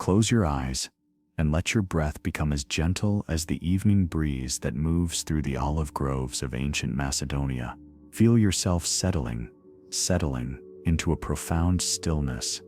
Close your eyes and let your breath become as gentle as the evening breeze that moves through the olive groves of ancient Macedonia. Feel yourself settling into a profound stillness,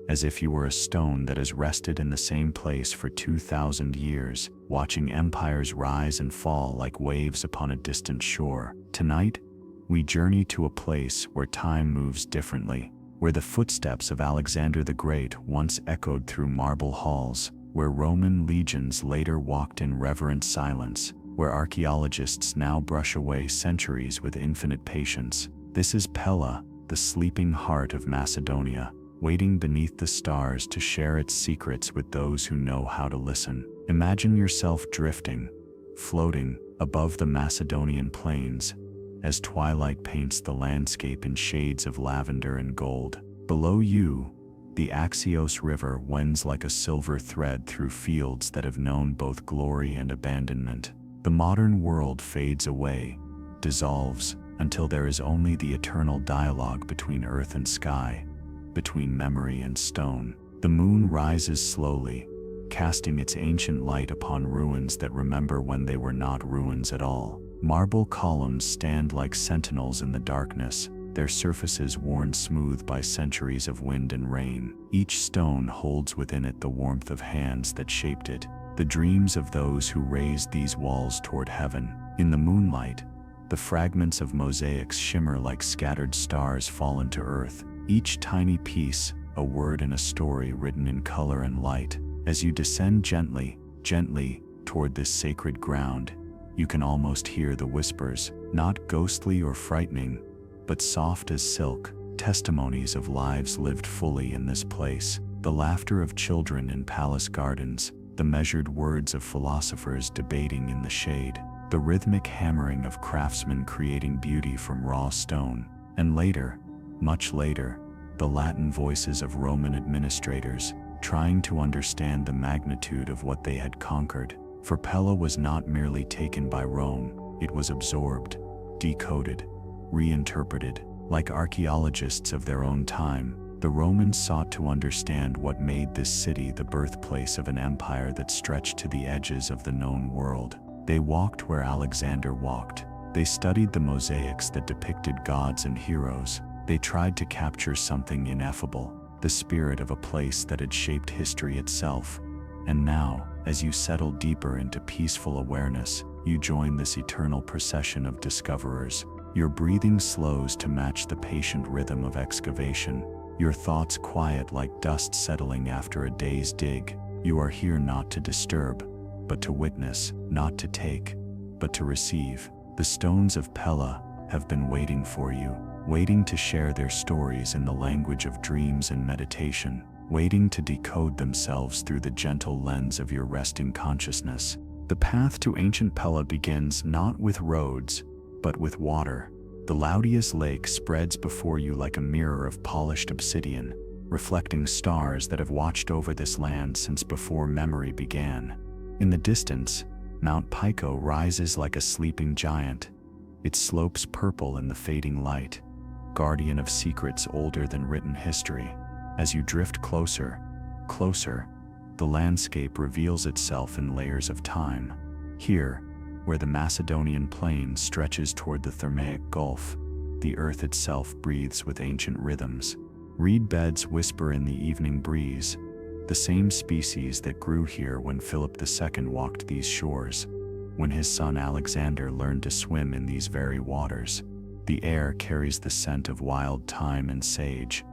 as if you were a stone that has rested in the same place for 2,000 years, watching empires rise and fall like waves upon a distant shore. Tonight, we journey to a place where time moves differently, where the footsteps of Alexander the Great once echoed through marble halls, where Roman legions later walked in reverent silence, where archaeologists now brush away centuries with infinite patience. This is Pella, the sleeping heart of Macedonia, waiting beneath the stars to share its secrets with those who know how to listen. Imagine yourself drifting, floating above the Macedonian plains, as twilight paints the landscape in shades of lavender and gold. Below you, the Axios River winds like a silver thread through fields that have known both glory and abandonment. The modern world fades away, dissolves, until there is only the eternal dialogue between earth and sky, between memory and stone. The moon rises slowly, casting its ancient light upon ruins that remember when they were not ruins at all. Marble columns stand like sentinels in the darkness, their surfaces worn smooth by centuries of wind and rain. Each stone holds within it the warmth of hands that shaped it, the dreams of those who raised these walls toward heaven. In the moonlight, the fragments of mosaics shimmer like scattered stars fallen to earth, each tiny piece a word and a story written in color and light. As you descend gently toward this sacred ground, you can almost hear the whispers, not ghostly or frightening, but soft as silk, testimonies of lives lived fully in this place. The laughter of children in palace gardens, the measured words of philosophers debating in the shade, the rhythmic hammering of craftsmen creating beauty from raw stone, and later, much later, the Latin voices of Roman administrators, trying to understand the magnitude of what they had conquered. For Pella was not merely taken by Rome, it was absorbed, decoded, reinterpreted. Like archaeologists of their own time, the Romans sought to understand what made this city the birthplace of an empire that stretched to the edges of the known world. They walked where Alexander walked. They studied the mosaics that depicted gods and heroes. They tried to capture something ineffable, the spirit of a place that had shaped history itself. And now, as you settle deeper into peaceful awareness, you join this eternal procession of discoverers. Your breathing slows to match the patient rhythm of excavation, your thoughts quiet like dust settling after a day's dig. You are here not to disturb, but to witness, not to take, but to receive. The stones of Pella have been waiting for you, waiting to share their stories in the language of dreams and meditation, waiting to decode themselves through the gentle lens of your resting consciousness. The path to ancient Pella begins not with roads, but with water. The Laudius Lake spreads before you like a mirror of polished obsidian, reflecting stars that have watched over this land since before memory began. In the distance, Mount Pico rises like a sleeping giant, its slopes purple in the fading light, guardian of secrets older than written history. As you drift closer, the landscape reveals itself in layers of time. Here, where the Macedonian plain stretches toward the Thermaic Gulf, the earth itself breathes with ancient rhythms. Reed beds whisper in the evening breeze, the same species that grew here when Philip II walked these shores, when his son Alexander learned to swim in these very waters. The air carries the scent of wild thyme and sage,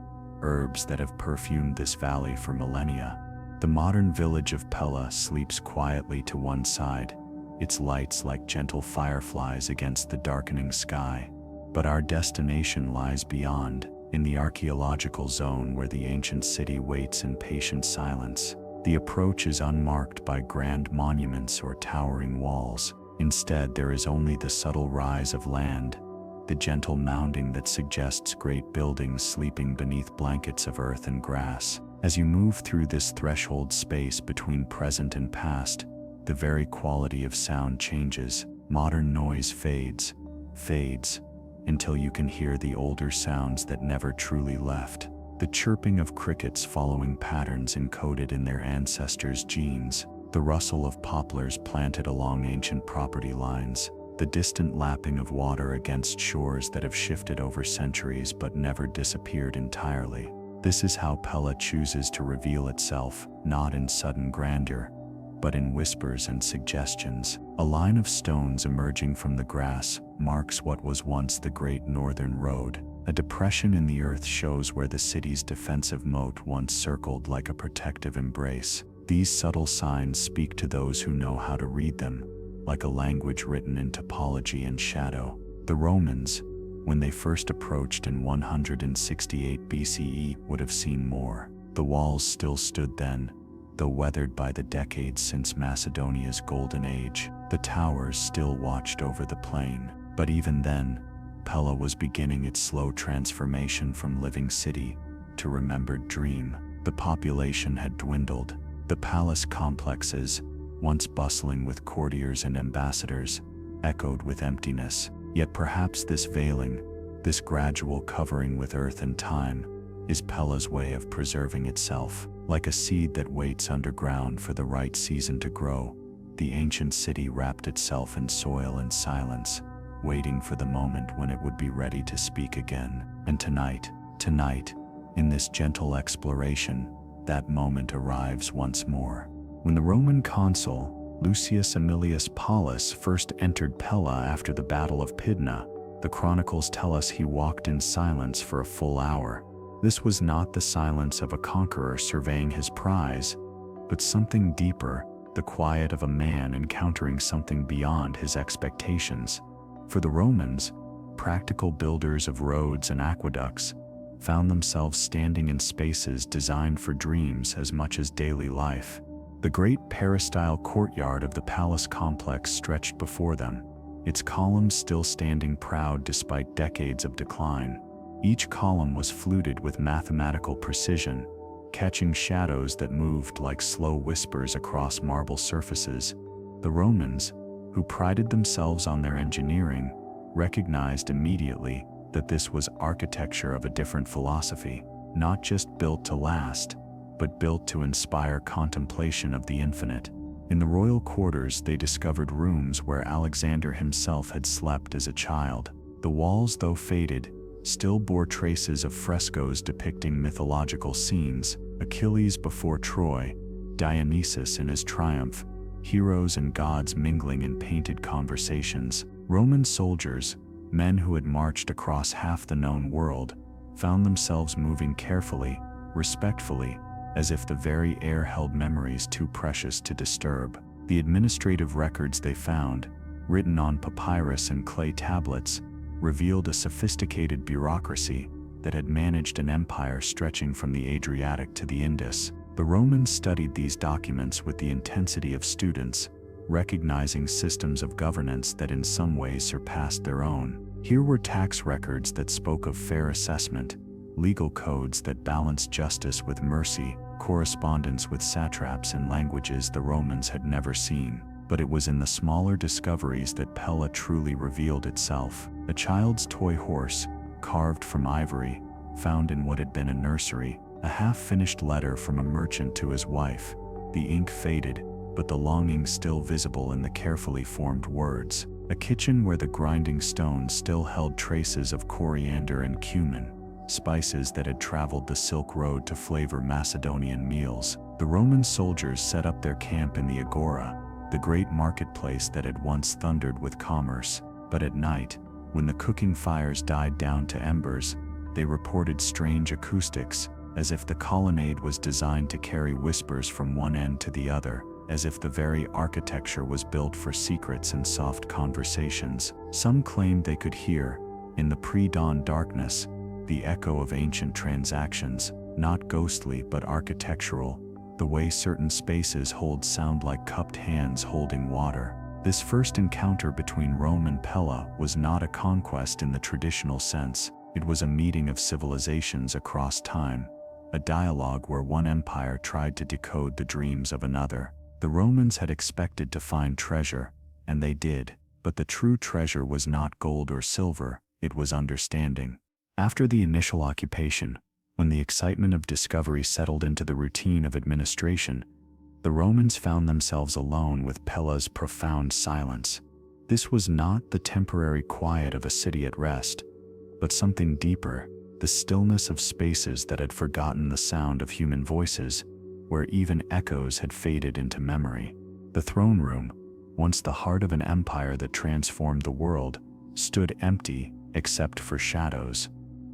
herbs that have perfumed this valley for millennia. The modern village of Pella sleeps quietly to one side, its lights like gentle fireflies against the darkening sky. But our destination lies beyond, in the archaeological zone where the ancient city waits in patient silence. The approach is unmarked by grand monuments or towering walls. Instead, there is only the subtle rise of land, the gentle mounding that suggests great buildings sleeping beneath blankets of earth and grass. As you move through this threshold space between present and past, the very quality of sound changes. Modern noise fades, until you can hear the older sounds that never truly left. the chirping of crickets following patterns encoded in their ancestors' genes, the rustle of poplars planted along ancient property lines, the distant lapping of water against shores that have shifted over centuries but never disappeared entirely. This is how Pella chooses to reveal itself, not in sudden grandeur, but in whispers and suggestions. A line of stones emerging from the grass marks what was once the Great Northern Road. A depression in the earth shows where the city's defensive moat once circled like a protective embrace. These subtle signs speak to those who know how to read them, like a language written in topology and shadow. The Romans, when they first approached in 168 BCE, would have seen more. The walls still stood then, though weathered by the decades since Macedonia's golden age. The towers still watched over the plain. But even then, Pella was beginning its slow transformation from living city to remembered dream. The population had dwindled. The palace complexes, once bustling with courtiers and ambassadors, echoed with emptiness. Yet perhaps this veiling, this gradual covering with earth and time, is Pella's way of preserving itself. Like a seed that waits underground for the right season to grow, the ancient city wrapped itself in soil and silence, waiting for the moment when it would be ready to speak again. And tonight, in this gentle exploration, that moment arrives once more. When the Roman consul, Lucius Aemilius Paulus, first entered Pella after the Battle of Pydna, the chronicles tell us he walked in silence for a full hour. This was not the silence of a conqueror surveying his prize, but something deeper, the quiet of a man encountering something beyond his expectations. For the Romans, practical builders of roads and aqueducts, found themselves standing in spaces designed for dreams as much as daily life. The great peristyle courtyard of the palace complex stretched before them, its columns still standing proud despite decades of decline. Each column was fluted with mathematical precision, catching shadows that moved like slow whispers across marble surfaces. The Romans, who prided themselves on their engineering, recognized immediately that this was architecture of a different philosophy, not just built to last, but built to inspire contemplation of the infinite. In the royal quarters, they discovered rooms where Alexander himself had slept as a child. The walls, though faded, still bore traces of frescoes depicting mythological scenes: Achilles before Troy, Dionysus in his triumph, heroes and gods mingling in painted conversations. Roman soldiers, men who had marched across half the known world, found themselves moving carefully, respectfully, as if the very air held memories too precious to disturb. The administrative records they found, written on papyrus and clay tablets, revealed a sophisticated bureaucracy that had managed an empire stretching from the Adriatic to the Indus. The Romans studied these documents with the intensity of students, recognizing systems of governance that in some ways surpassed their own. Here were tax records that spoke of fair assessment, legal codes that balanced justice with mercy, correspondence with satraps in languages the Romans had never seen. But it was in the smaller discoveries that Pella truly revealed itself. A child's toy horse, carved from ivory, found in what had been a nursery, a half-finished letter from a merchant to his wife. The ink faded, but the longing still visible in the carefully formed words. A kitchen where the grinding stones still held traces of coriander and cumin, spices that had traveled the Silk Road to flavor Macedonian meals. The Roman soldiers set up their camp in the Agora, the great marketplace that had once thundered with commerce. But at night, when the cooking fires died down to embers, they reported strange acoustics, as if the colonnade was designed to carry whispers from one end to the other, as if the very architecture was built for secrets and soft conversations. Some claimed they could hear, in the pre-dawn darkness, the echo of ancient transactions, not ghostly but architectural, the way certain spaces hold sound like cupped hands holding water. This first encounter between Rome and Pella was not a conquest in the traditional sense. It was a meeting of civilizations across time, a dialogue where one empire tried to decode the dreams of another. The Romans had expected to find treasure, and they did, but the true treasure was not gold or silver, it was understanding. After the initial occupation, When the excitement of discovery settled into the routine of administration, the Romans found themselves alone with Pella's profound silence. This was not the temporary quiet of a city at rest, but something deeper, the stillness of spaces that had forgotten the sound of human voices, where even echoes had faded into memory. The throne room, once the heart of an empire that transformed the world, stood empty except for shadows.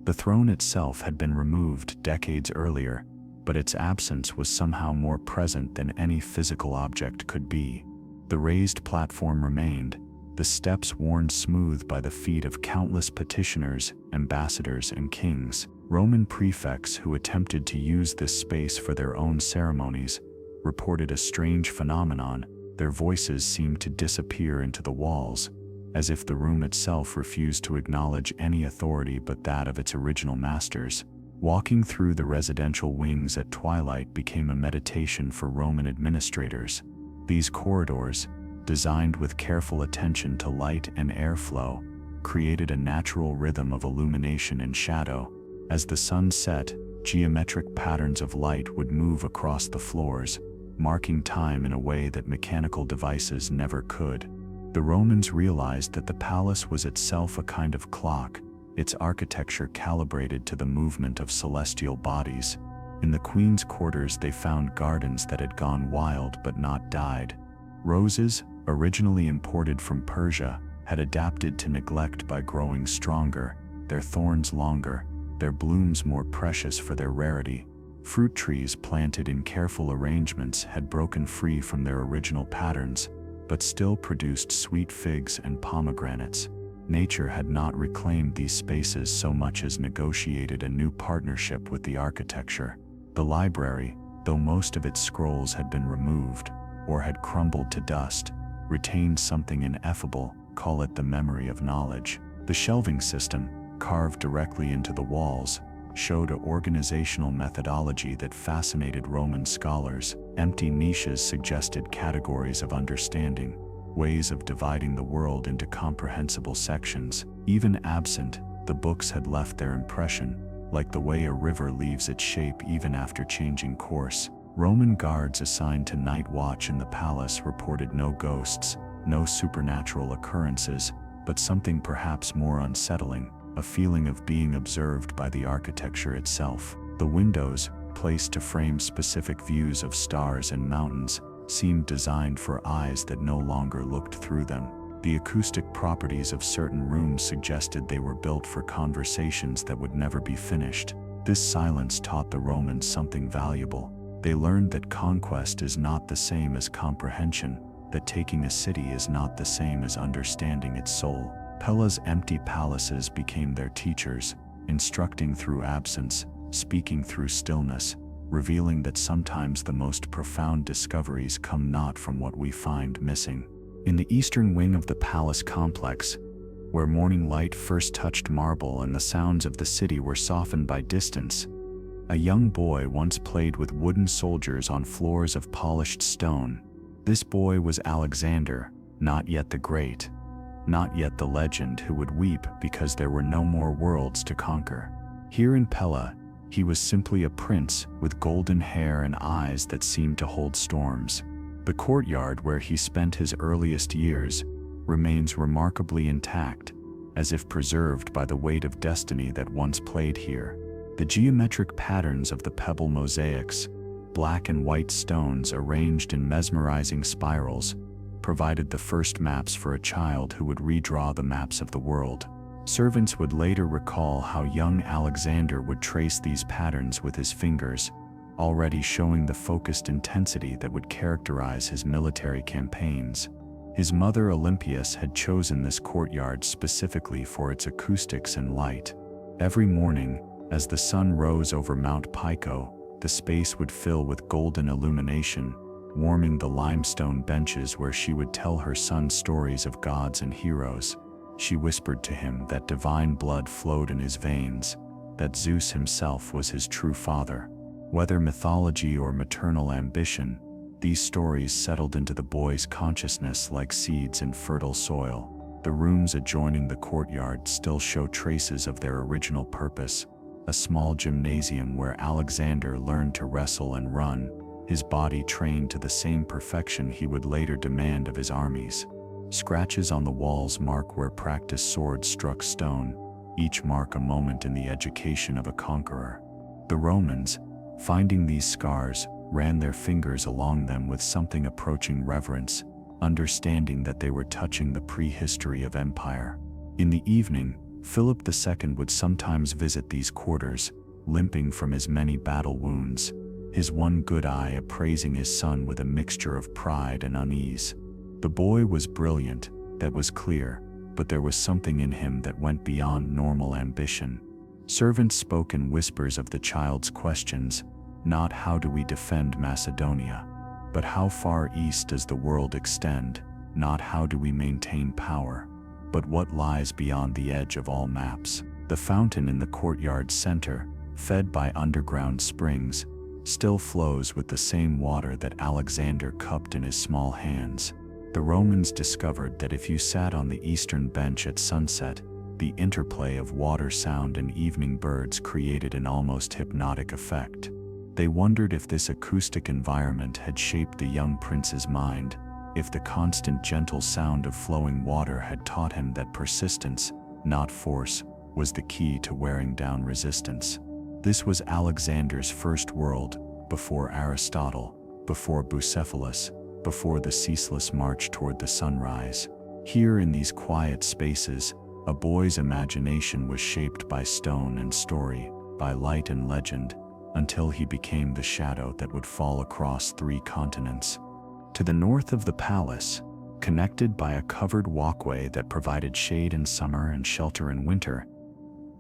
The throne itself had been removed decades earlier, but its absence was somehow more present than any physical object could be. The raised platform remained, the steps worn smooth by the feet of countless petitioners, ambassadors, and kings. Roman prefects who attempted to use this space for their own ceremonies reported a strange phenomenon. Their voices seemed to disappear into the walls, as if the room itself refused to acknowledge any authority but that of its original masters. Walking through the residential wings at twilight became a meditation for Roman administrators. These corridors, designed with careful attention to light and airflow, created a natural rhythm of illumination and shadow. As the sun set, geometric patterns of light would move across the floors, marking time in a way that mechanical devices never could. The Romans realized that the palace was itself a kind of clock, its architecture calibrated to the movement of celestial bodies. In the queen's quarters they found gardens that had gone wild but not died. Roses, originally imported from Persia, had adapted to neglect by growing stronger, their thorns longer, their blooms more precious for their rarity. Fruit trees planted in careful arrangements had broken free from their original patterns, but still produced sweet figs and pomegranates. Nature had not reclaimed these spaces so much as negotiated a new partnership with the architecture. The library, though most of its scrolls had been removed, or had crumbled to dust, retained something ineffable, call it the memory of knowledge. The shelving system, carved directly into the walls, showed an organizational methodology that fascinated Roman scholars. Empty niches suggested categories of understanding, ways of dividing the world into comprehensible sections. Even absent, the books had left their impression, like the way a river leaves its shape even after changing course. Roman guards assigned to night watch in the palace reported no ghosts, no supernatural occurrences, but something perhaps more unsettling, a feeling of being observed by the architecture itself. The windows, placed to frame specific views of stars and mountains, seemed designed for eyes that no longer looked through them. The acoustic properties of certain rooms suggested they were built for conversations that would never be finished. This silence taught the Romans something valuable. They learned that conquest is not the same as comprehension, that taking a city is not the same as understanding its soul. Pella's empty palaces became their teachers, instructing through absence, speaking through stillness, revealing that sometimes the most profound discoveries come not from what we find missing. In the eastern wing of the palace complex, where morning light first touched marble and the sounds of the city were softened by distance, a young boy once played with wooden soldiers on floors of polished stone. This boy was Alexander, not yet the great, not yet the legend who would weep because there were no more worlds to conquer. Here in Pella, he was simply a prince with golden hair and eyes that seemed to hold storms. The courtyard where he spent his earliest years remains remarkably intact, as if preserved by the weight of destiny that once played here. The geometric patterns of the pebble mosaics, black and white stones arranged in mesmerizing spirals, provided the first maps for a child who would redraw the maps of the world. Servants would later recall how young Alexander would trace these patterns with his fingers, already showing the focused intensity that would characterize his military campaigns. His mother Olympias had chosen this courtyard specifically for its acoustics and light. Every morning, as the sun rose over Mount Pico, the space would fill with golden illumination, warming the limestone benches where she would tell her son stories of gods and heroes. She whispered to him that divine blood flowed in his veins, that Zeus himself was his true father. Whether mythology or maternal ambition, these stories settled into the boy's consciousness like seeds in fertile soil. The rooms adjoining the courtyard still show traces of their original purpose, a small gymnasium where Alexander learned to wrestle and run, his body trained to the same perfection he would later demand of his armies. Scratches on the walls mark where practiced swords struck stone, each mark a moment in the education of a conqueror. The Romans, finding these scars, ran their fingers along them with something approaching reverence, understanding that they were touching the prehistory of empire. In the evening, Philip II would sometimes visit these quarters, limping from his many battle wounds, his one good eye appraising his son with a mixture of pride and unease. The boy was brilliant, that was clear, but there was something in him that went beyond normal ambition. Servants spoke in whispers of the child's questions, not how do we defend Macedonia, but how far east does the world extend, not how do we maintain power, but what lies beyond the edge of all maps. The fountain in the courtyard center, fed by underground springs, still flows with the same water that Alexander cupped in his small hands. The Romans discovered that if you sat on the eastern bench at sunset, the interplay of water sound and evening birds created an almost hypnotic effect. They wondered if this acoustic environment had shaped the young prince's mind, if the constant gentle sound of flowing water had taught him that persistence, not force, was the key to wearing down resistance. This was Alexander's first world, before Aristotle, before Bucephalus, before the ceaseless march toward the sunrise. Here in these quiet spaces, a boy's imagination was shaped by stone and story, by light and legend, until he became the shadow that would fall across 3 continents. To the north of the palace, connected by a covered walkway that provided shade in summer and shelter in winter,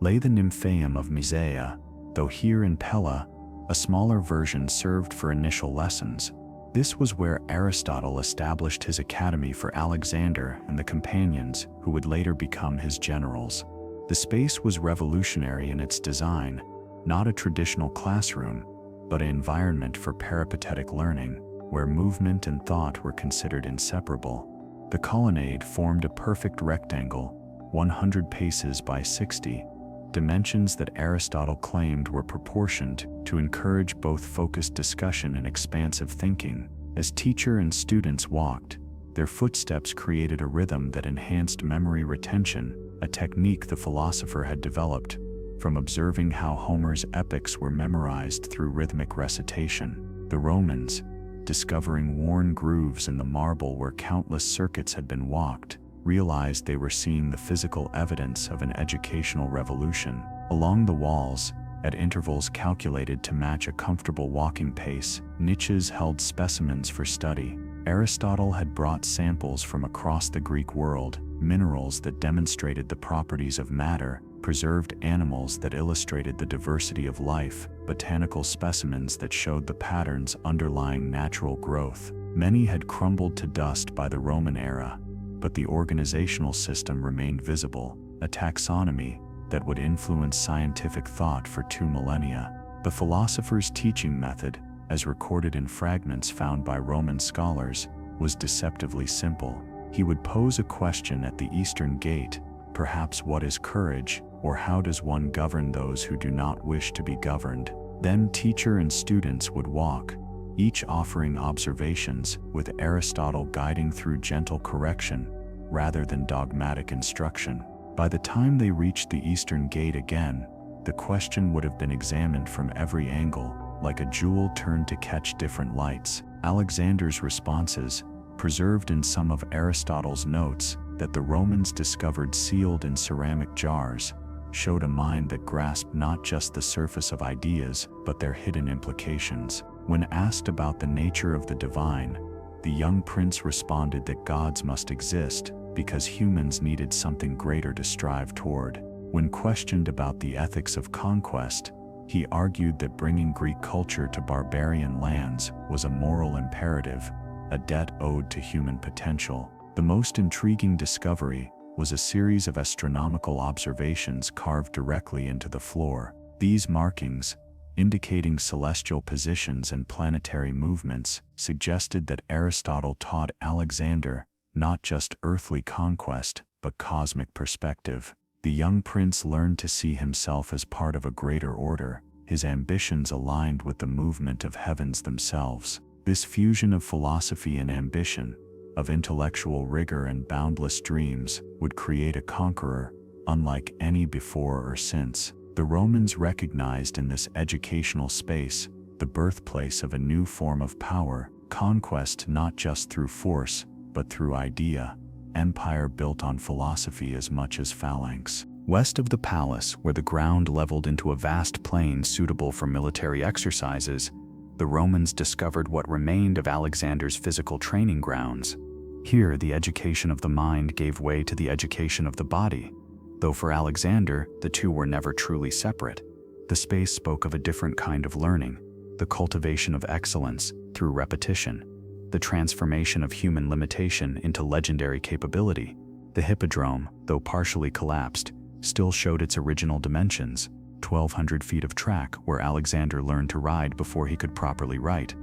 lay the Nymphaeum of Mysia, though here in Pella, a smaller version served for initial lessons. This was where Aristotle established his academy for Alexander and the companions who would later become his generals. The space was revolutionary in its design, not a traditional classroom, but an environment for peripatetic learning, where movement and thought were considered inseparable. The colonnade formed a perfect rectangle, 100 paces by 60, dimensions that Aristotle claimed were proportioned to encourage both focused discussion and expansive thinking. As teacher and students walked, their footsteps created a rhythm that enhanced memory retention, a technique the philosopher had developed from observing how Homer's epics were memorized through rhythmic recitation. The Romans, discovering worn grooves in the marble where countless circuits had been walked, realized they were seeing the physical evidence of an educational revolution. Along the walls, at intervals calculated to match a comfortable walking pace, niches held specimens for study. Aristotle had brought samples from across the Greek world, minerals that demonstrated the properties of matter, preserved animals that illustrated the diversity of life, botanical specimens that showed the patterns underlying natural growth. Many had crumbled to dust by the Roman era, but the organizational system remained visible, a taxonomy that would influence scientific thought for 2 millennia. The philosopher's teaching method, as recorded in fragments found by Roman scholars, was deceptively simple. He would pose a question at the eastern gate, perhaps what is courage, or how does one govern those who do not wish to be governed? Then teacher and students would walk, each offering observations, with Aristotle guiding through gentle correction, rather than dogmatic instruction. By the time they reached the eastern gate again, the question would have been examined from every angle, like a jewel turned to catch different lights. Alexander's responses, preserved in some of Aristotle's notes that the Romans discovered sealed in ceramic jars, showed a mind that grasped not just the surface of ideas, but their hidden implications. When asked about the nature of the divine, the young prince responded that gods must exist because humans needed something greater to strive toward. When questioned about the ethics of conquest, he argued that bringing Greek culture to barbarian lands was a moral imperative, a debt owed to human potential. The most intriguing discovery was a series of astronomical observations carved directly into the floor. These markings, indicating celestial positions and planetary movements, suggested that Aristotle taught Alexander not just earthly conquest, but cosmic perspective. The young prince learned to see himself as part of a greater order, his ambitions aligned with the movement of heavens themselves. This fusion of philosophy and ambition, of intellectual rigor and boundless dreams, would create a conqueror unlike any before or since. The Romans recognized in this educational space the birthplace of a new form of power, conquest not just through force, but through idea, empire built on philosophy as much as phalanx. West of the palace, where the ground leveled into a vast plain suitable for military exercises, the Romans discovered what remained of Alexander's physical training grounds. Here, the education of the mind gave way to the education of the body, though for Alexander, the two were never truly separate. The space spoke of a different kind of learning, the cultivation of excellence through repetition, the transformation of human limitation into legendary capability. The hippodrome, though partially collapsed, still showed its original dimensions, 1,200 feet of track where Alexander learned to ride before he could properly write.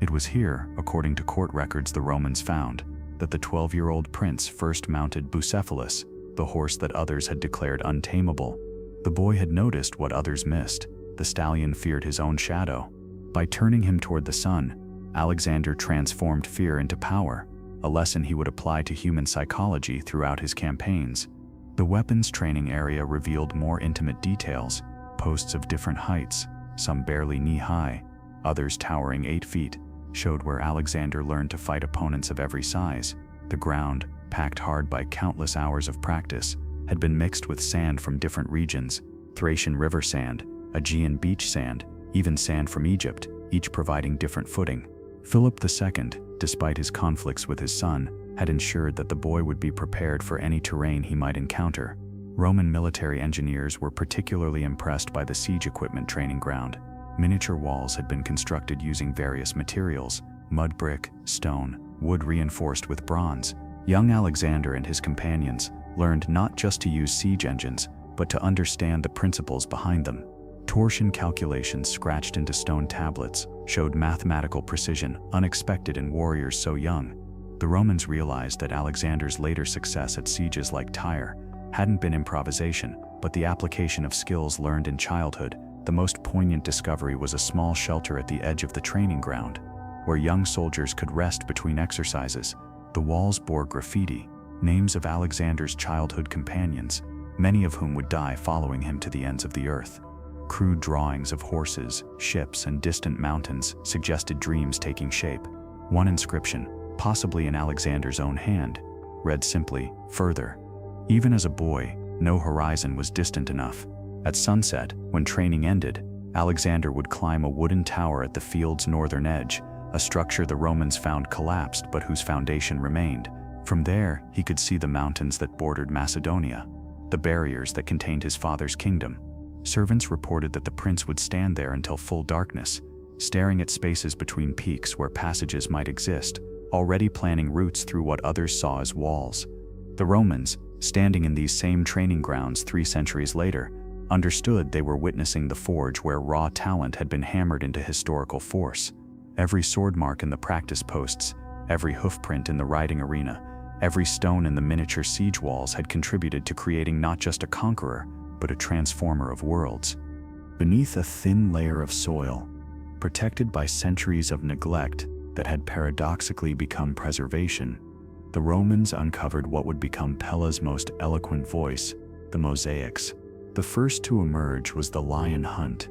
It was here, according to court records the Romans found, that the 12-year-old prince first mounted Bucephalus, the horse that others had declared untamable. The boy had noticed what others missed. The stallion feared his own shadow. By turning him toward the sun, Alexander transformed fear into power, a lesson he would apply to human psychology throughout his campaigns. The weapons training area revealed more intimate details, posts of different heights, some barely knee-high, others towering 8 feet, showed where Alexander learned to fight opponents of every size. The ground, packed hard by countless hours of practice, had been mixed with sand from different regions, Thracian river sand, Aegean beach sand, even sand from Egypt, each providing different footing. Philip II, despite his conflicts with his son, had ensured that the boy would be prepared for any terrain he might encounter. Roman military engineers were particularly impressed by the siege equipment training ground. Miniature walls had been constructed using various materials, mud brick, stone, wood reinforced with bronze. Young Alexander and his companions learned not just to use siege engines, but to understand the principles behind them. Torsion calculations scratched into stone tablets showed mathematical precision unexpected in warriors so young. The Romans realized that Alexander's later success at sieges like Tyre hadn't been improvisation, but the application of skills learned in childhood. The most poignant discovery was a small shelter at the edge of the training ground, where young soldiers could rest between exercises. The walls bore graffiti, names of Alexander's childhood companions, many of whom would die following him to the ends of the earth. Crude drawings of horses, ships, and distant mountains suggested dreams taking shape. One inscription, possibly in Alexander's own hand, read simply, "Further." Even as a boy, no horizon was distant enough. At sunset, when training ended, Alexander would climb a wooden tower at the field's northern edge, a structure the Romans found collapsed but whose foundation remained. From there, he could see the mountains that bordered Macedonia, the barriers that contained his father's kingdom. Servants reported that the prince would stand there until full darkness, staring at spaces between peaks where passages might exist, already planning routes through what others saw as walls. The Romans, standing in these same training grounds 3 centuries later, understood they were witnessing the forge where raw talent had been hammered into historical force. Every sword mark in the practice posts, every hoofprint in the riding arena, every stone in the miniature siege walls had contributed to creating not just a conqueror, but a transformer of worlds. Beneath a thin layer of soil, protected by centuries of neglect that had paradoxically become preservation, the Romans uncovered what would become Pella's most eloquent voice, the mosaics. The first to emerge was the Lion Hunt,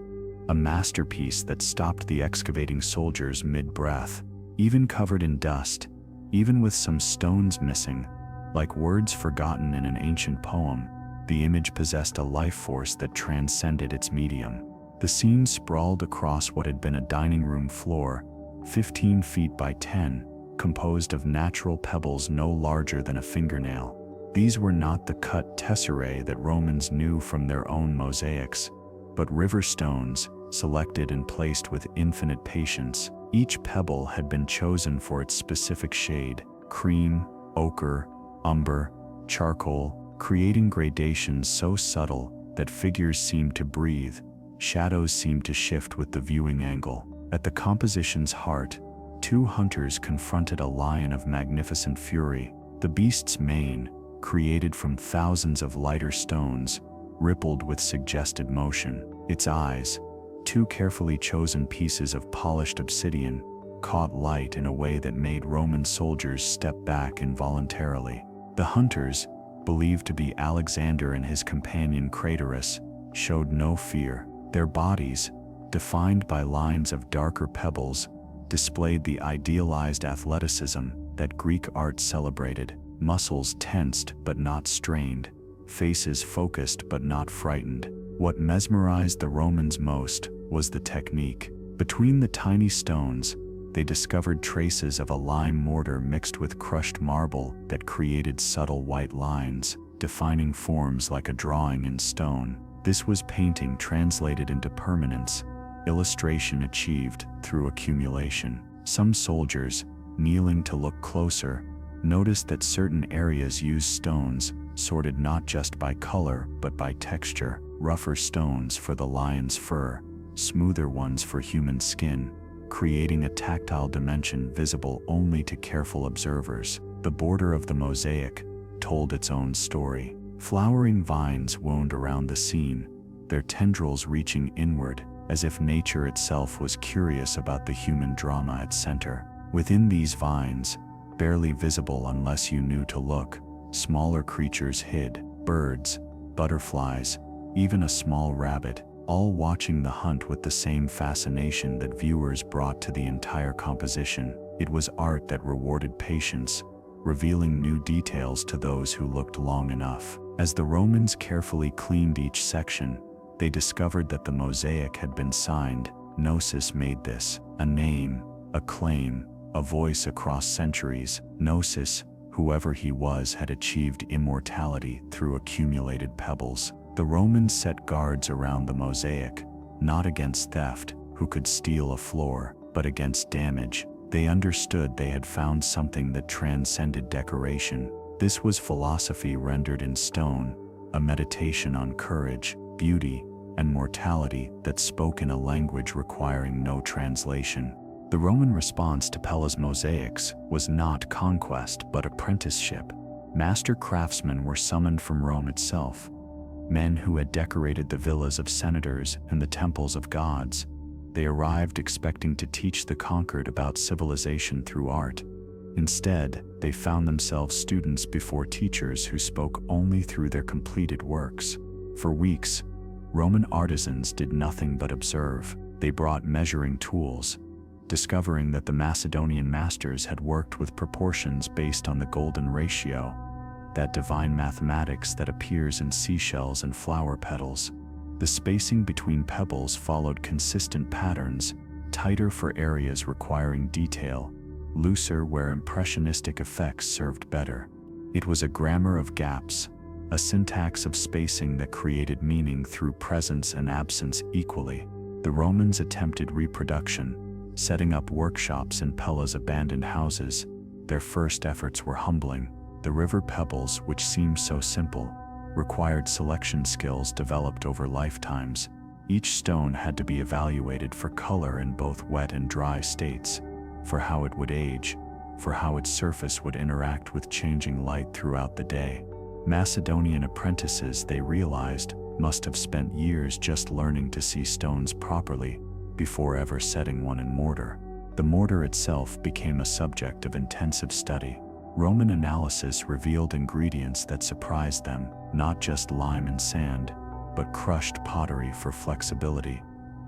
a masterpiece that stopped the excavating soldiers mid-breath. Even covered in dust, even with some stones missing, like words forgotten in an ancient poem, the image possessed a life force that transcended its medium. The scene sprawled across what had been a dining room floor, 15 feet by 10, composed of natural pebbles no larger than a fingernail. These were not the cut tesserae that Romans knew from their own mosaics, but river stones, selected and placed with infinite patience. Each pebble had been chosen for its specific shade: cream, ochre, umber, charcoal, creating gradations so subtle that figures seemed to breathe, shadows seemed to shift with the viewing angle. At the composition's heart, 2 hunters confronted a lion of magnificent fury. The beast's mane, created from thousands of lighter stones, rippled with suggested motion. Its eyes, two carefully chosen pieces of polished obsidian, caught light in a way that made Roman soldiers step back involuntarily. The hunters, believed to be Alexander and his companion Craterus, showed no fear. Their bodies, defined by lines of darker pebbles, displayed the idealized athleticism that Greek art celebrated, muscles tensed but not strained, faces focused but not frightened. What mesmerized the Romans most was the technique. Between the tiny stones, they discovered traces of a lime mortar mixed with crushed marble that created subtle white lines, defining forms like a drawing in stone. This was painting translated into permanence, illustration achieved through accumulation. Some soldiers, kneeling to look closer, noticed that certain areas used stones sorted not just by color but by texture, rougher stones for the lion's fur, smoother ones for human skin, creating a tactile dimension visible only to careful observers. The border of the mosaic told its own story. Flowering vines wound around the scene, their tendrils reaching inward, as if nature itself was curious about the human drama at center. Within these vines, barely visible unless you knew to look, smaller creatures hid, birds, butterflies, even a small rabbit, all watching the hunt with the same fascination that viewers brought to the entire composition. It was art that rewarded patience, revealing new details to those who looked long enough. As the Romans carefully cleaned each section, they discovered that the mosaic had been signed. Gnosis made this, a name, a claim, a voice across centuries. Gnosis, whoever he was, had achieved immortality through accumulated pebbles. The Romans set guards around the mosaic, not against theft, who could steal a floor, but against damage. They understood they had found something that transcended decoration. This was philosophy rendered in stone, a meditation on courage, beauty, and mortality that spoke in a language requiring no translation. The Roman response to Pella's mosaics was not conquest but apprenticeship. Master craftsmen were summoned from Rome itself, men who had decorated the villas of senators and the temples of gods. They arrived expecting to teach the conquered about civilization through art. Instead, they found themselves students before teachers who spoke only through their completed works. For weeks, Roman artisans did nothing but observe. They brought measuring tools, discovering that the Macedonian masters had worked with proportions based on the golden ratio, that divine mathematics that appears in seashells and flower petals. The spacing between pebbles followed consistent patterns, tighter for areas requiring detail, looser where impressionistic effects served better. It was a grammar of gaps, a syntax of spacing that created meaning through presence and absence equally. The Romans attempted reproduction, setting up workshops in Pella's abandoned houses. Their first efforts were humbling. The river pebbles, which seemed so simple, required selection skills developed over lifetimes. Each stone had to be evaluated for color in both wet and dry states, for how it would age, for how its surface would interact with changing light throughout the day. Macedonian apprentices, they realized, must have spent years just learning to see stones properly before ever setting one in mortar. The mortar itself became a subject of intensive study. Roman analysis revealed ingredients that surprised them, not just lime and sand, but crushed pottery for flexibility,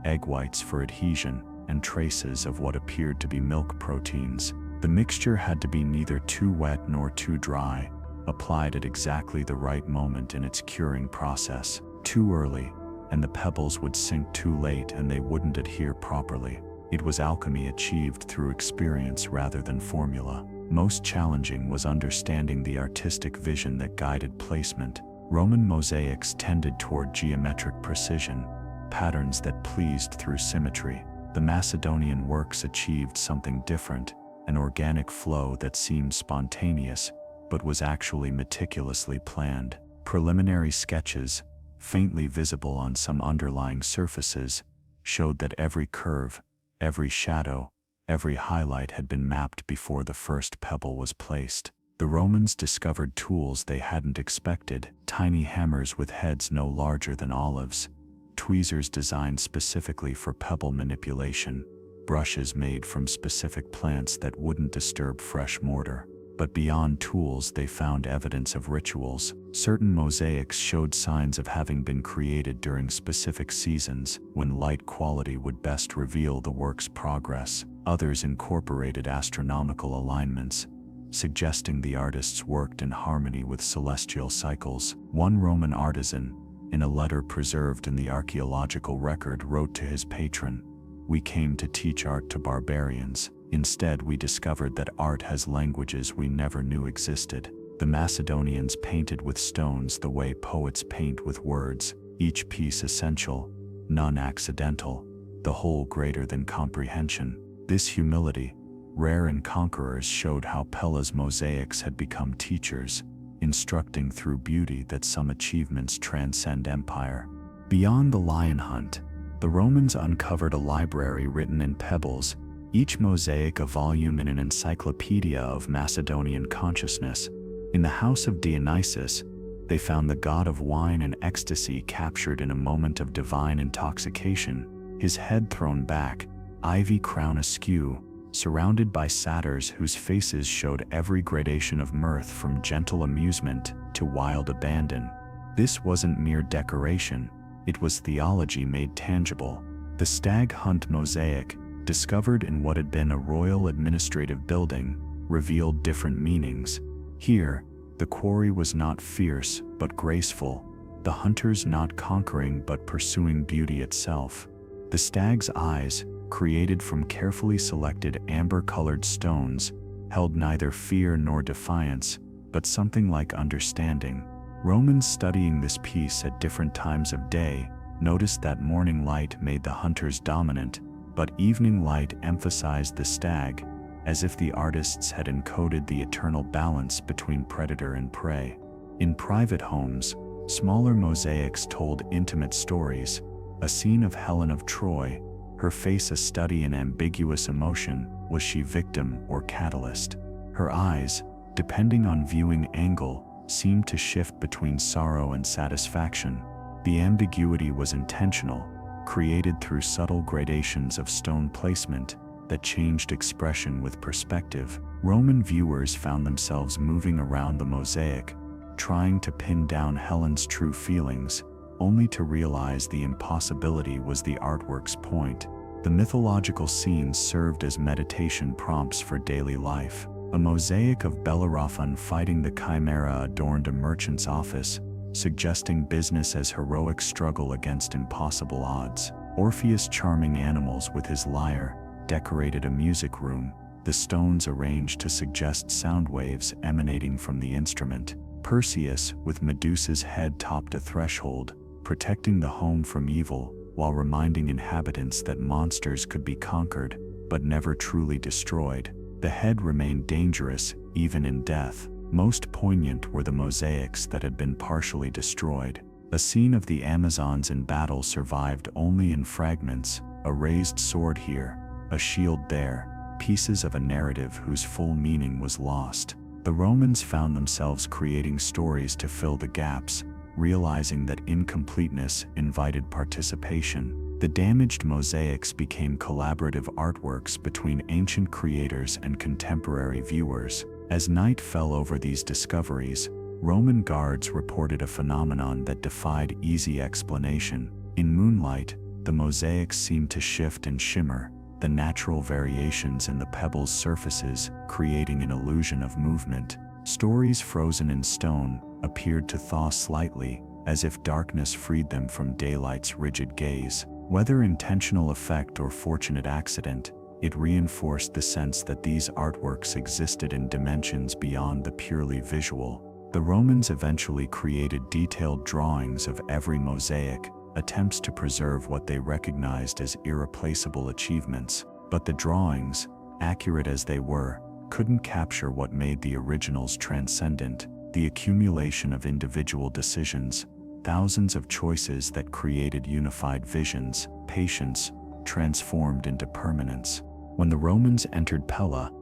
egg whites for adhesion, and traces of what appeared to be milk proteins. The mixture had to be neither too wet nor too dry, applied at exactly the right moment in its curing process. Too early, and the pebbles would sink; too late, and they wouldn't adhere properly. It was alchemy achieved through experience rather than formula. Most challenging was understanding the artistic vision that guided placement. Roman mosaics tended toward geometric precision, patterns that pleased through symmetry. The Macedonian works achieved something different, an organic flow that seemed spontaneous, but was actually meticulously planned. Preliminary sketches, faintly visible on some underlying surfaces, showed that every curve, every shadow, every highlight had been mapped before the first pebble was placed. The Romans discovered tools they hadn't expected: tiny hammers with heads no larger than olives, tweezers designed specifically for pebble manipulation, brushes made from specific plants that wouldn't disturb fresh mortar. But beyond tools, they found evidence of rituals. Certain mosaics showed signs of having been created during specific seasons, when light quality would best reveal the work's progress. Others incorporated astronomical alignments, suggesting the artists worked in harmony with celestial cycles. One Roman artisan, in a letter preserved in the archaeological record, wrote to his patron, "We came to teach art to barbarians. Instead, we discovered that art has languages we never knew existed." The Macedonians painted with stones the way poets paint with words, each piece essential, none accidental, the whole greater than comprehension. This humility, rare in conquerors, showed how Pella's mosaics had become teachers, instructing through beauty that some achievements transcend empire. Beyond the lion hunt, the Romans uncovered a library written in pebbles, each mosaic a volume in an encyclopedia of Macedonian consciousness. In the house of Dionysus, they found the god of wine and ecstasy captured in a moment of divine intoxication, his head thrown back, ivy crown askew, surrounded by satyrs whose faces showed every gradation of mirth, from gentle amusement to wild abandon. This wasn't mere decoration, it was theology made tangible. The stag hunt mosaic, discovered in what had been a royal administrative building, revealed different meanings. Here, the quarry was not fierce but graceful, the hunters not conquering but pursuing beauty itself. The stag's eyes, created from carefully selected amber-colored stones, held neither fear nor defiance, but something like understanding. Romans studying this piece at different times of day noticed that morning light made the hunters dominant, but evening light emphasized the stag, as if the artists had encoded the eternal balance between predator and prey. In private homes, smaller mosaics told intimate stories: a scene of Helen of Troy, her face a study in ambiguous emotion. Was she victim or catalyst? Her eyes, depending on viewing angle, seemed to shift between sorrow and satisfaction. The ambiguity was intentional, created through subtle gradations of stone placement that changed expression with perspective. Roman viewers found themselves moving around the mosaic, trying to pin down Helen's true feelings, only to realize the impossibility was the artwork's point. The mythological scenes served as meditation prompts for daily life. A mosaic of Bellerophon fighting the Chimera adorned a merchant's office, suggesting business as heroic struggle against impossible odds. Orpheus charming animals with his lyre decorated a music room, the stones arranged to suggest sound waves emanating from the instrument. Perseus, with Medusa's head, topped a threshold, protecting the home from evil, while reminding inhabitants that monsters could be conquered, but never truly destroyed. The head remained dangerous, even in death. Most poignant were the mosaics that had been partially destroyed. A scene of the Amazons in battle survived only in fragments, a raised sword here, a shield there, pieces of a narrative whose full meaning was lost. The Romans found themselves creating stories to fill the gaps, realizing that incompleteness invited participation. The damaged mosaics became collaborative artworks between ancient creators and contemporary viewers. As night fell over these discoveries, Roman guards reported a phenomenon that defied easy explanation. In moonlight, the mosaics seemed to shift and shimmer, the natural variations in the pebbles' surfaces creating an illusion of movement. Stories frozen in stone appeared to thaw slightly, as if darkness freed them from daylight's rigid gaze. Whether intentional effect or fortunate accident, it reinforced the sense that these artworks existed in dimensions beyond the purely visual. The Romans eventually created detailed drawings of every mosaic, attempts to preserve what they recognized as irreplaceable achievements. But the drawings, accurate as they were, couldn't capture what made the originals transcendent: the accumulation of individual decisions, thousands of choices that created unified visions, patience transformed into permanence. When the Romans entered Pella,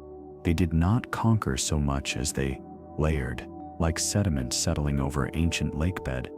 they did not conquer so much as they layered, like sediment settling over ancient lakebed.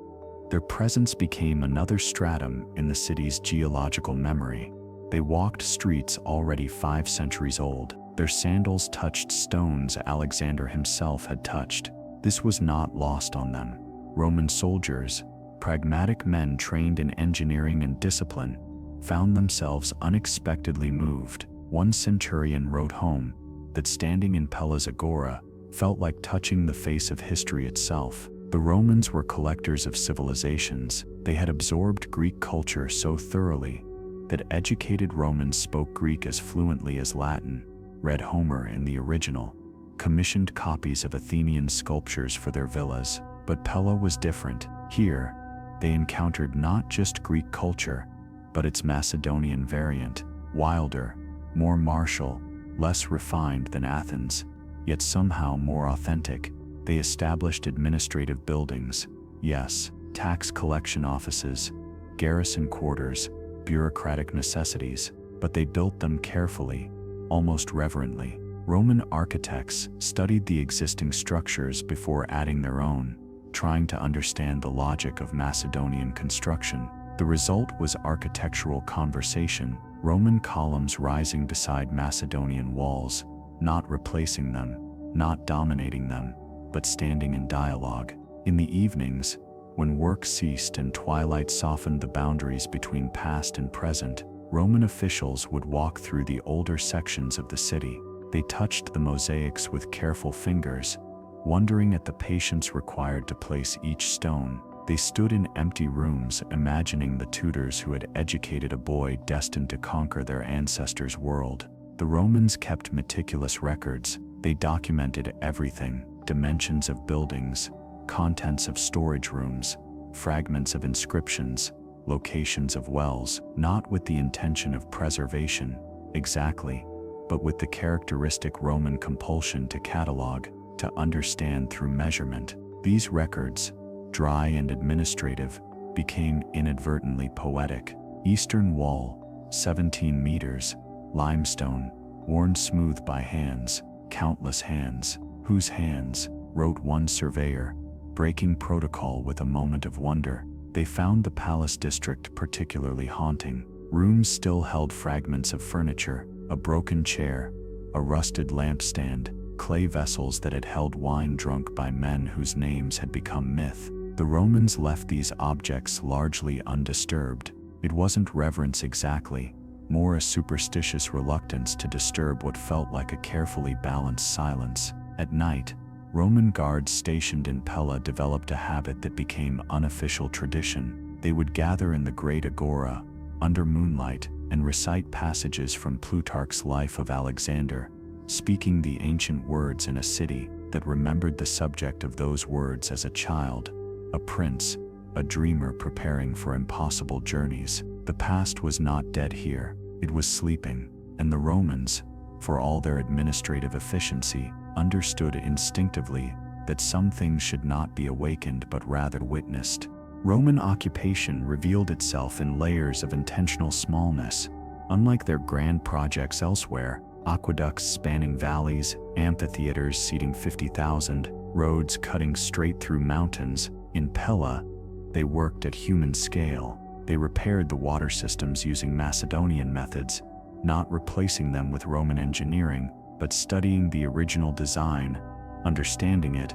Their presence became another stratum in the city's geological memory. They walked streets already 5 centuries old. Their sandals touched stones Alexander himself had touched. This was not lost on them. Roman soldiers, pragmatic men trained in engineering and discipline, found themselves unexpectedly moved. One centurion wrote home that standing in Pella's agora felt like touching the face of history itself. The Romans were collectors of civilizations. They had absorbed Greek culture so thoroughly that educated Romans spoke Greek as fluently as Latin, read Homer in the original, commissioned copies of Athenian sculptures for their villas. But Pella was different. Here, they encountered not just Greek culture, but its Macedonian variant, wilder, more martial, less refined than Athens, yet somehow more authentic. They established administrative buildings, yes, tax collection offices, garrison quarters, bureaucratic necessities, but they built them carefully, almost reverently. Roman architects studied the existing structures before adding their own, trying to understand the logic of Macedonian construction. The result was architectural conversation, Roman columns rising beside Macedonian walls, not replacing them, not dominating them, but standing in dialogue. In the evenings, when work ceased and twilight softened the boundaries between past and present, Roman officials would walk through the older sections of the city. They touched the mosaics with careful fingers, wondering at the patience required to place each stone. They stood in empty rooms, imagining the tutors who had educated a boy destined to conquer their ancestors' world. The Romans kept meticulous records. They documented everything: dimensions of buildings, contents of storage rooms, fragments of inscriptions, locations of wells, not with the intention of preservation, exactly, but with the characteristic Roman compulsion to catalog, to understand through measurement. These records, dry and administrative, became inadvertently poetic. Eastern wall, 17 meters, limestone, worn smooth by hands, countless hands. Whose hands, wrote one surveyor, breaking protocol with a moment of wonder. They found the palace district particularly haunting. Rooms still held fragments of furniture, a broken chair, a rusted lampstand, clay vessels that had held wine drunk by men whose names had become myth. The Romans left these objects largely undisturbed. It wasn't reverence exactly, more a superstitious reluctance to disturb what felt like a carefully balanced silence. At night, Roman guards stationed in Pella developed a habit that became unofficial tradition. They would gather in the great agora, under moonlight, and recite passages from Plutarch's Life of Alexander, speaking the ancient words in a city that remembered the subject of those words as a child, a prince, a dreamer preparing for impossible journeys. The past was not dead here, it was sleeping, and the Romans, for all their administrative efficiency, understood instinctively that some things should not be awakened but rather witnessed. Roman occupation revealed itself in layers of intentional smallness. Unlike their grand projects elsewhere, aqueducts spanning valleys, amphitheaters seating 50,000, roads cutting straight through mountains, in Pella, they worked at human scale. They repaired the water systems using Macedonian methods, not replacing them with Roman engineering, but studying the original design, understanding it,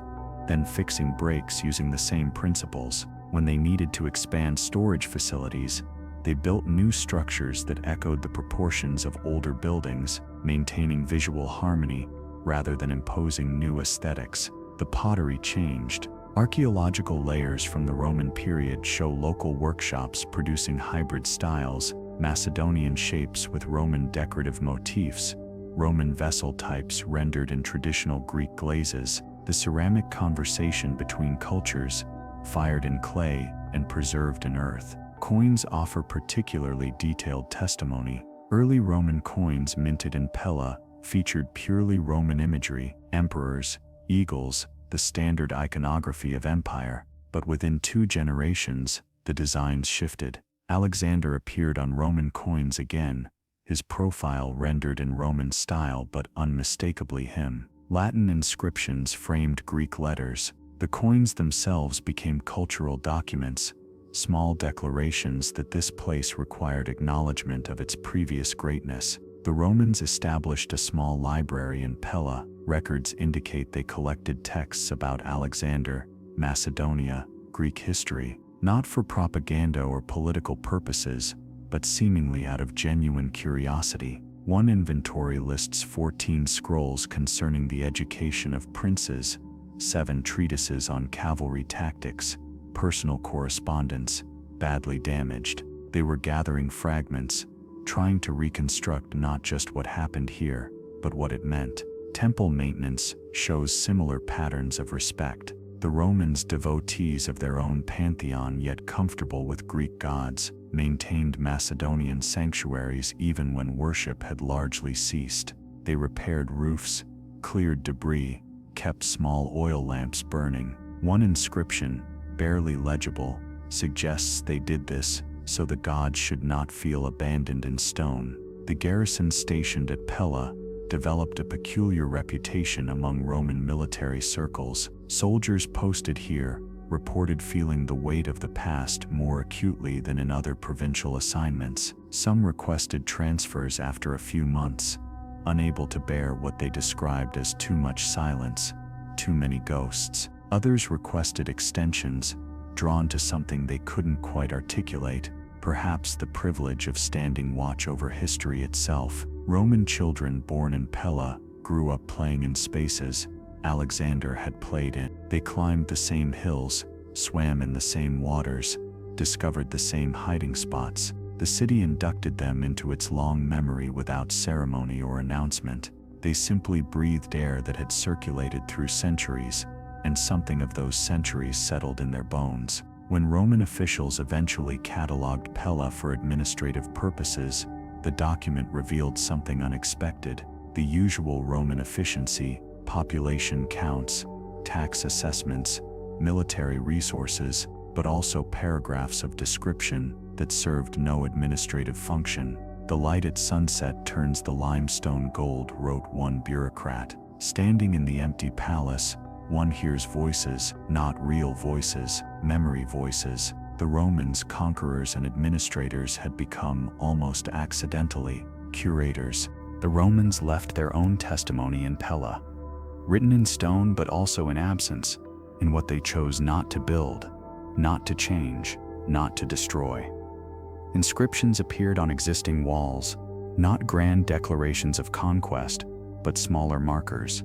then fixing breaks using the same principles. When they needed to expand storage facilities, they built new structures that echoed the proportions of older buildings, maintaining visual harmony rather than imposing new aesthetics. The pottery changed. Archaeological layers from the Roman period show local workshops producing hybrid styles, Macedonian shapes with Roman decorative motifs, Roman vessel types rendered in traditional Greek glazes, the ceramic conversation between cultures, fired in clay and preserved in earth. Coins offer particularly detailed testimony. Early Roman coins minted in Pella featured purely Roman imagery, emperors, eagles, the standard iconography of empire, but within 2 generations, the designs shifted. Alexander appeared on Roman coins again, his profile rendered in Roman style but unmistakably him. Latin inscriptions framed Greek letters. The coins themselves became cultural documents, small declarations that this place required acknowledgement of its previous greatness. The Romans established a small library in Pella. Records indicate they collected texts about Alexander, Macedonia, Greek history, not for propaganda or political purposes, but seemingly out of genuine curiosity. One inventory lists 14 scrolls concerning the education of princes, 7 treatises on cavalry tactics, personal correspondence, badly damaged. They were gathering fragments, trying to reconstruct not just what happened here, but what it meant. Temple maintenance shows similar patterns of respect. The Romans, devotees of their own pantheon yet comfortable with Greek gods, maintained Macedonian sanctuaries even when worship had largely ceased. They repaired roofs, cleared debris, kept small oil lamps burning. One inscription, barely legible, suggests they did this so the gods should not feel abandoned in stone. The garrison stationed at Pella developed a peculiar reputation among Roman military circles. Soldiers posted here reported feeling the weight of the past more acutely than in other provincial assignments. Some requested transfers after a few months, unable to bear what they described as too much silence, too many ghosts. Others requested extensions, drawn to something they couldn't quite articulate, perhaps the privilege of standing watch over history itself. Roman children born in Pella grew up playing in spaces Alexander had played in. They climbed the same hills, swam in the same waters, discovered the same hiding spots. The city inducted them into its long memory without ceremony or announcement. They simply breathed air that had circulated through centuries, and something of those centuries settled in their bones. When Roman officials eventually catalogued Pella for administrative purposes, the document revealed something unexpected. The usual Roman efficiency, population counts, tax assessments, military resources, but also paragraphs of description that served no administrative function. "The light at sunset turns the limestone gold," wrote one bureaucrat. Standing in the empty palace, one hears voices, not real voices, memory voices. The Romans, conquerors and administrators, had become, almost accidentally, curators. The Romans left their own testimony in Pella, written in stone but also in absence, in what they chose not to build, not to change, not to destroy. Inscriptions appeared on existing walls, not grand declarations of conquest, but smaller markers,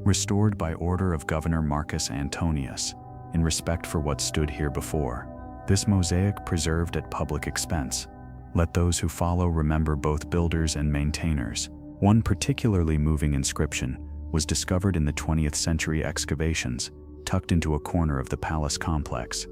restored by order of Governor Marcus Antonius, in respect for what stood here before. This mosaic preserved at public expense. Let those who follow remember both builders and maintainers. One particularly moving inscription was discovered in the 20th century excavations, tucked into a corner of the palace complex.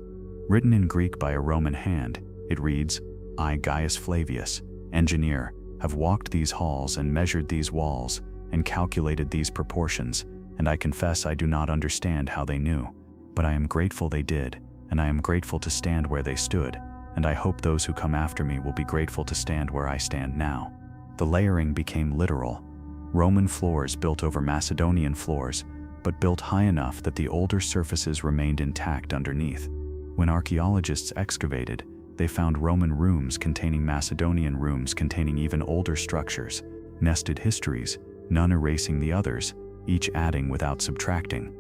Written in Greek by a Roman hand, it reads, "I, Gaius Flavius, engineer, have walked these halls and measured these walls and calculated these proportions, and I confess I do not understand how they knew, but I am grateful they did, and I am grateful to stand where they stood, and I hope those who come after me will be grateful to stand where I stand now." The layering became literal. Roman floors built over Macedonian floors, but built high enough that the older surfaces remained intact underneath. When archaeologists excavated, they found Roman rooms containing Macedonian rooms containing even older structures, nested histories, none erasing the others, each adding without subtracting.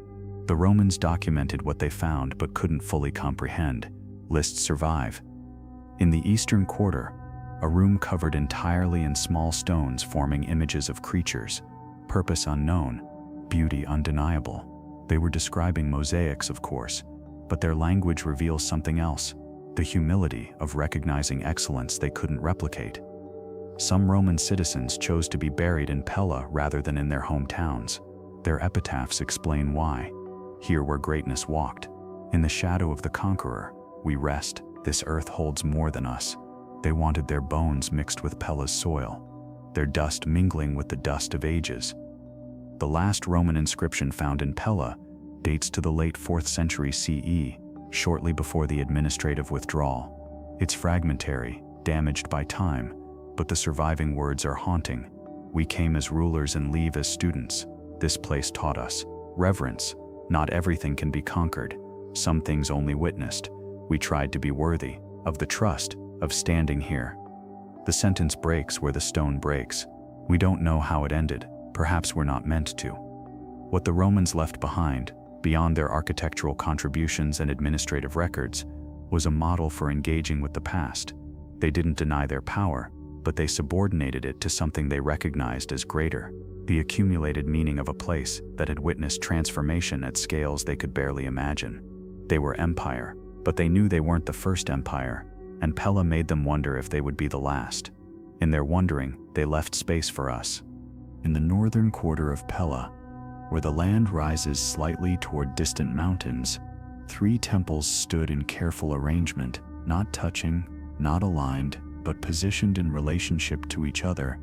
The Romans documented what they found but couldn't fully comprehend. Lists survive. In the eastern quarter, a room covered entirely in small stones forming images of creatures, purpose unknown, beauty undeniable. They were describing mosaics, of course, but their language reveals something else, the humility of recognizing excellence they couldn't replicate. Some Roman citizens chose to be buried in Pella rather than in their hometowns. Their epitaphs explain why. "Here where greatness walked. In the shadow of the conqueror, we rest. This earth holds more than us." They wanted their bones mixed with Pella's soil, their dust mingling with the dust of ages. The last Roman inscription found in Pella dates to the late 4th century CE, shortly before the administrative withdrawal. It's fragmentary, damaged by time, but the surviving words are haunting. "We came as rulers and leave as students. This place taught us reverence. Not everything can be conquered. Some things only witnessed. We tried to be worthy of the trust of standing here. The sentence breaks where the stone breaks. We don't know how it ended. Perhaps we're not meant to. What the Romans left behind, beyond their architectural contributions and administrative records, was a model for engaging with the past. They didn't deny their power, but they subordinated it to something they recognized as greater, the accumulated meaning of a place that had witnessed transformation at scales they could barely imagine. They were empire, but they knew they weren't the first empire, and Pella made them wonder if they would be the last. In their wondering, they left space for us. In the northern quarter of Pella, where the land rises slightly toward distant mountains, 3 temples stood in careful arrangement, not touching, not aligned, but positioned in relationship to each other,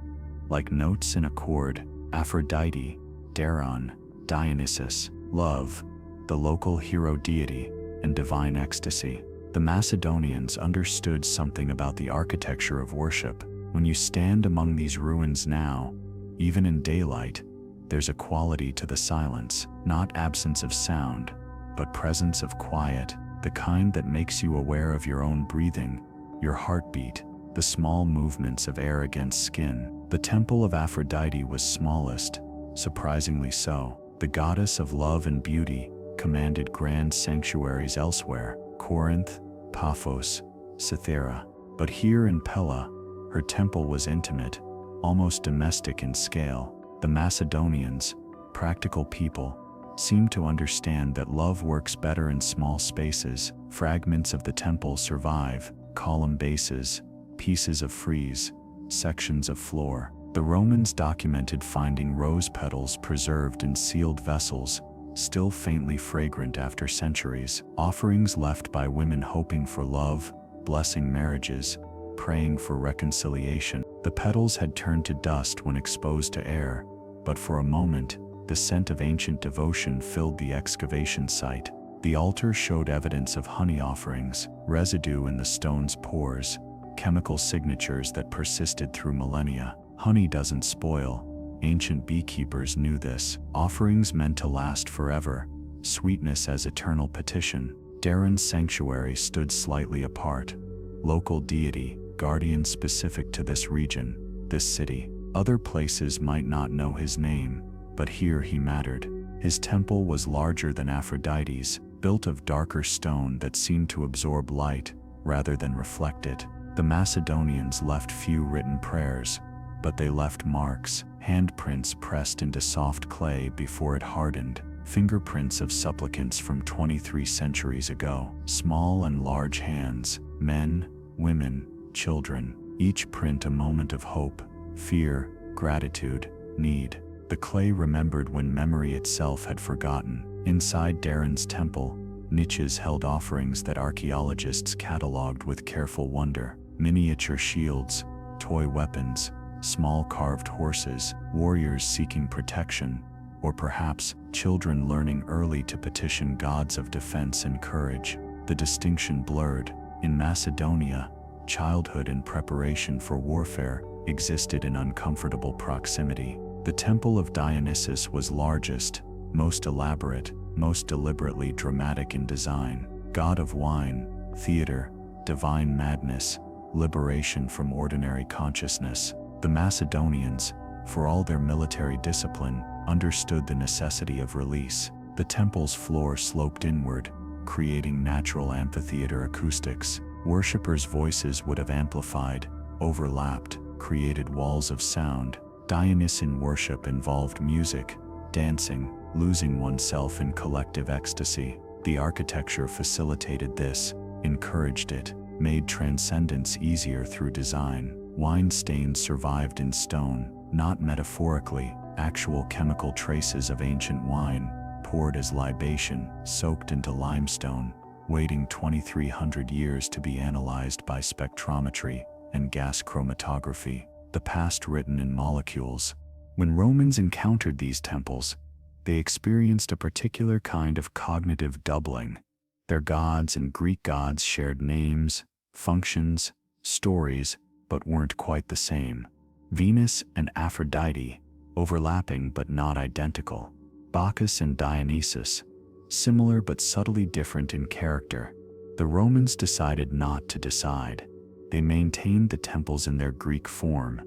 like notes in a chord: Aphrodite, Daron, Dionysus, love, the local hero deity, and divine ecstasy. The Macedonians understood something about the architecture of worship. When you stand among these ruins now, even in daylight, there's a quality to the silence, not absence of sound, but presence of quiet, the kind that makes you aware of your own breathing, your heartbeat, the small movements of air against skin. The temple of Aphrodite was smallest, surprisingly so. The goddess of love and beauty commanded grand sanctuaries elsewhere: Corinth, Paphos, Cythera. But here in Pella, her temple was intimate, almost domestic in scale. The Macedonians, practical people, seemed to understand that love works better in small spaces. Fragments of the temple survive: column bases, pieces of frieze, sections of floor. The Romans documented finding rose petals preserved in sealed vessels, still faintly fragrant after centuries, offerings left by women hoping for love, blessing marriages, praying for reconciliation. The petals had turned to dust when exposed to air, but for a moment, the scent of ancient devotion filled the excavation site. The altar showed evidence of honey offerings, residue in the stone's pores, chemical signatures that persisted through millennia. Honey doesn't spoil. Ancient beekeepers knew this. Offerings meant to last forever, sweetness as eternal petition. Daron's sanctuary stood slightly apart. Local deity, guardian specific to this region, this city. Other places might not know his name, but here he mattered. His temple was larger than Aphrodite's, built of darker stone that seemed to absorb light rather than reflect it. The Macedonians left few written prayers, but they left marks, handprints pressed into soft clay before it hardened, fingerprints of supplicants from 23 centuries ago. Small and large hands, men, women, children, each print a moment of hope, fear, gratitude, need. The clay remembered when memory itself had forgotten. Inside Daron's temple, niches held offerings that archaeologists catalogued with careful wonder: miniature shields, toy weapons, small carved horses, warriors seeking protection, or perhaps children learning early to petition gods of defense and courage. The distinction blurred. In Macedonia, childhood and preparation for warfare existed in uncomfortable proximity. The temple of Dionysus was largest, most elaborate, most deliberately dramatic in design. God of wine, theater, divine madness, liberation from ordinary consciousness. The Macedonians, for all their military discipline, understood the necessity of release. The temple's floor sloped inward, creating natural amphitheater acoustics. Worshippers' voices would have amplified, overlapped, created walls of sound. Dionysian worship involved music, dancing, losing oneself in collective ecstasy. The architecture facilitated this, encouraged it, made transcendence easier through design. Wine stains survived in stone, not metaphorically, actual chemical traces of ancient wine, poured as libation, soaked into limestone, waiting 2,300 years to be analyzed by spectrometry and gas chromatography. The past written in molecules. When Romans encountered these temples, they experienced a particular kind of cognitive doubling. Their gods and Greek gods shared names, functions, stories, but weren't quite the same. Venus and Aphrodite, overlapping but not identical. Bacchus and Dionysus, similar but subtly different in character. The Romans decided not to decide. They maintained the temples in their Greek form,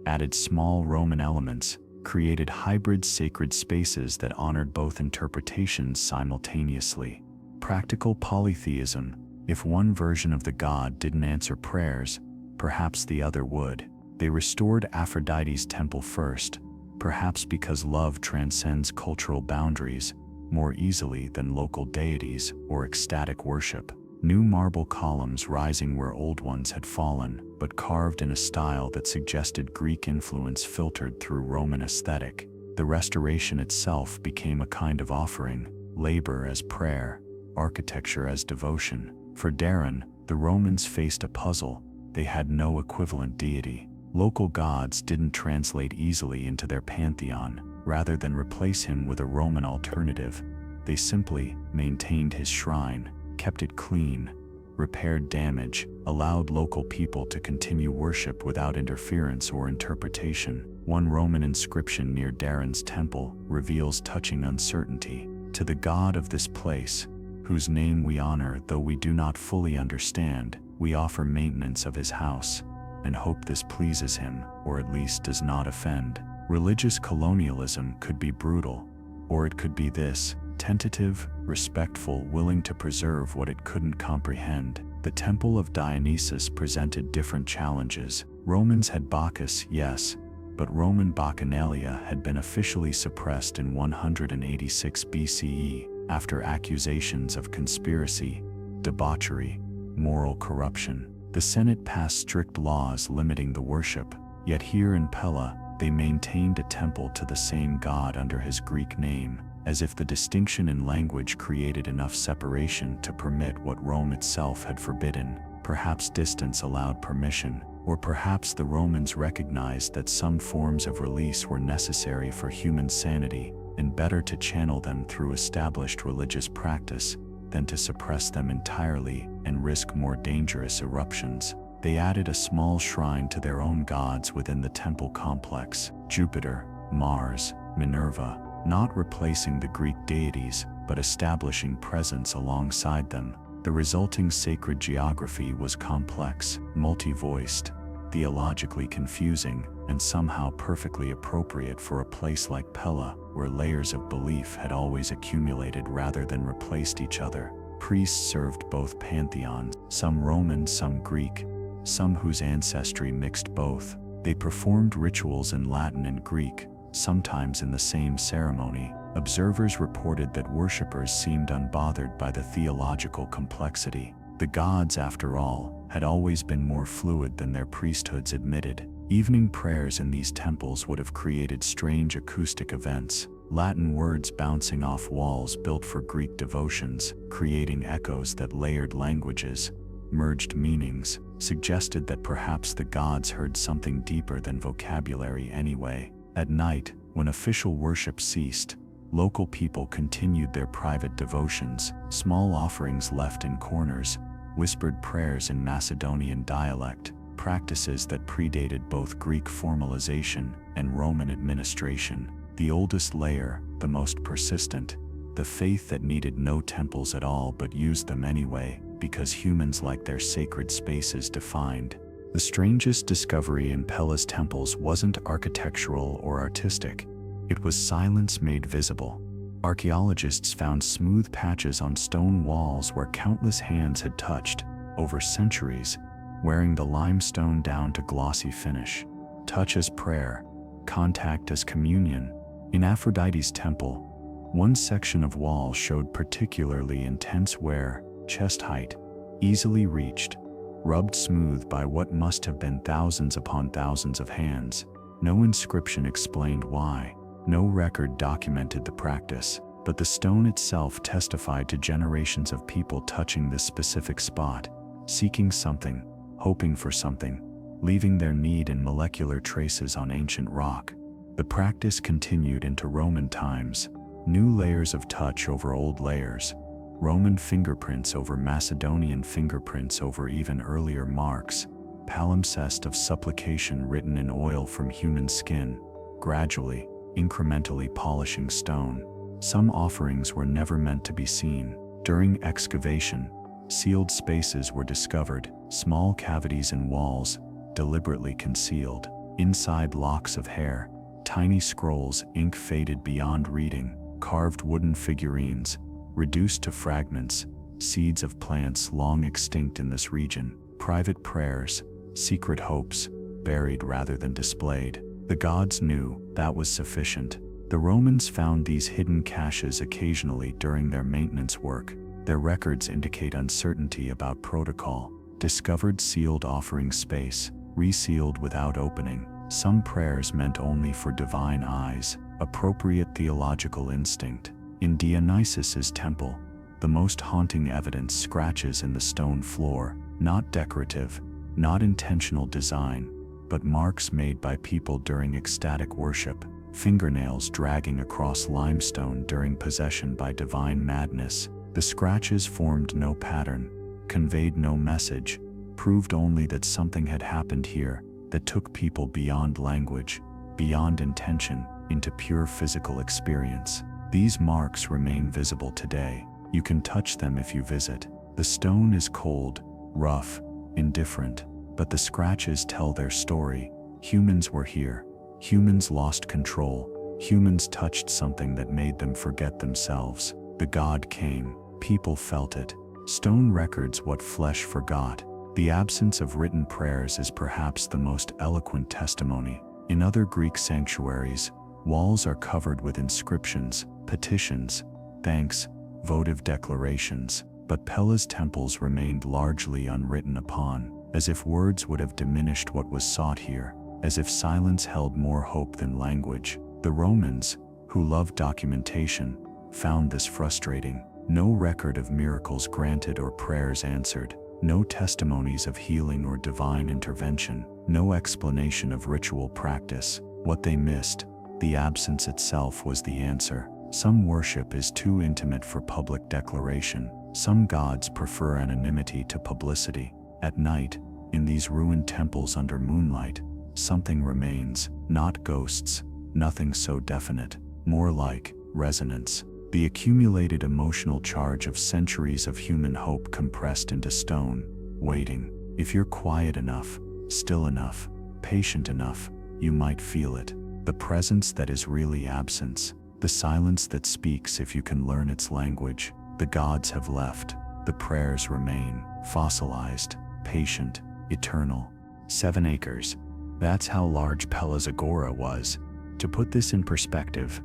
added small Roman elements, created hybrid sacred spaces that honored both interpretations simultaneously. Practical polytheism: if one version of the god didn't answer prayers, perhaps the other would. They restored Aphrodite's temple first, perhaps because love transcends cultural boundaries more easily than local deities or ecstatic worship. New marble columns rising where old ones had fallen, but carved in a style that suggested Greek influence filtered through Roman aesthetic. The restoration itself became a kind of offering, labor as prayer, architecture as devotion. For Darren, the Romans faced a puzzle. They had no equivalent deity. Local gods didn't translate easily into their pantheon. Rather than replace him with a Roman alternative, they simply maintained his shrine, kept it clean, repaired damage, allowed local people to continue worship without interference or interpretation. One Roman inscription near Darren's temple reveals touching uncertainty. To the God of this place, whose name we honor though we do not fully understand, we offer maintenance of his house, and hope this pleases him, or at least does not offend. Religious colonialism could be brutal, or it could be this: tentative, respectful, willing to preserve what it couldn't comprehend. The Temple of Dionysus presented different challenges. Romans had Bacchus, yes, but Roman Bacchanalia had been officially suppressed in 186 BCE after accusations of conspiracy, debauchery, moral corruption. The Senate passed strict laws limiting the worship, yet here in Pella, they maintained a temple to the same god under his Greek name, as if the distinction in language created enough separation to permit what Rome itself had forbidden. Perhaps distance allowed permission, or perhaps the Romans recognized that some forms of release were necessary for human sanity, and better to channel them through established religious practice than to suppress them entirely and risk more dangerous eruptions. They added a small shrine to their own gods within the temple complex: Jupiter, Mars, Minerva, not replacing the Greek deities, but establishing presence alongside them. The resulting sacred geography was complex, multi-voiced, theologically confusing, and somehow perfectly appropriate for a place like Pella, where layers of belief had always accumulated rather than replaced each other. Priests served both pantheons, some Roman, some Greek, some whose ancestry mixed both. They performed rituals in Latin and Greek, sometimes in the same ceremony. Observers reported that worshippers seemed unbothered by the theological complexity. The gods, after all, had always been more fluid than their priesthoods admitted. Evening prayers in these temples would have created strange acoustic events, Latin words bouncing off walls built for Greek devotions, creating echoes that layered languages, merged meanings, suggested that perhaps the gods heard something deeper than vocabulary anyway. At night, when official worship ceased, local people continued their private devotions, small offerings left in corners, whispered prayers in Macedonian dialect, practices that predated both Greek formalization and Roman administration. The oldest layer, the most persistent, the faith that needed no temples at all but used them anyway, because humans liked their sacred spaces defined. The strangest discovery in Pella's temples wasn't architectural or artistic. It was silence made visible. Archaeologists found smooth patches on stone walls where countless hands had touched, over centuries, wearing the limestone down to glossy finish. Touch as prayer, contact as communion. In Aphrodite's temple, one section of wall showed particularly intense wear, chest height, easily reached, rubbed smooth by what must have been thousands upon thousands of hands. No inscription explained why. No record documented the practice, but the stone itself testified to generations of people touching this specific spot, seeking something, hoping for something, leaving their need in molecular traces on ancient rock. The practice continued into Roman times, new layers of touch over old layers, Roman fingerprints over Macedonian fingerprints over even earlier marks, palimpsest of supplication written in oil from human skin. Gradually, incrementally polishing stone. Some offerings were never meant to be seen. During excavation, sealed spaces were discovered, small cavities in walls, deliberately concealed. Inside locks of hair, tiny scrolls, ink faded beyond reading, carved wooden figurines, reduced to fragments, seeds of plants long extinct in this region, private prayers, secret hopes, buried rather than displayed. The gods knew that was sufficient. The Romans found these hidden caches occasionally during their maintenance work. Their records indicate uncertainty about protocol. Discovered sealed offering space, resealed without opening. Some prayers meant only for divine eyes, appropriate theological instinct. In Dionysus's temple, the most haunting evidence scratches in the stone floor, not decorative, not intentional design, but marks made by people during ecstatic worship, fingernails dragging across limestone during possession by divine madness. The scratches formed no pattern, conveyed no message, proved only that something had happened here that took people beyond language, beyond intention, into pure physical experience. These marks remain visible today. You can touch them if you visit. The stone is cold, rough, indifferent, but the scratches tell their story. Humans were here. Humans lost control. Humans touched something that made them forget themselves. The god came. People felt it. Stone records what flesh forgot. The absence of written prayers is perhaps the most eloquent testimony. In other Greek sanctuaries, walls are covered with inscriptions, petitions, thanks, votive declarations, but Pella's temples remained largely unwritten upon, as if words would have diminished what was sought here, as if silence held more hope than language. The Romans, who loved documentation, found this frustrating. No record of miracles granted or prayers answered, no testimonies of healing or divine intervention, no explanation of ritual practice. What they missed, the absence itself, was the answer. Some worship is too intimate for public declaration. Some gods prefer anonymity to publicity. At night, in these ruined temples under moonlight, something remains, not ghosts, nothing so definite, more like resonance. The accumulated emotional charge of centuries of human hope compressed into stone, waiting. If you're quiet enough, still enough, patient enough, you might feel it. The presence that is really absence. The silence that speaks if you can learn its language. The gods have left. The prayers remain, fossilized, patient, eternal. 7 acres. That's how large Pella's agora was. To put this in perspective,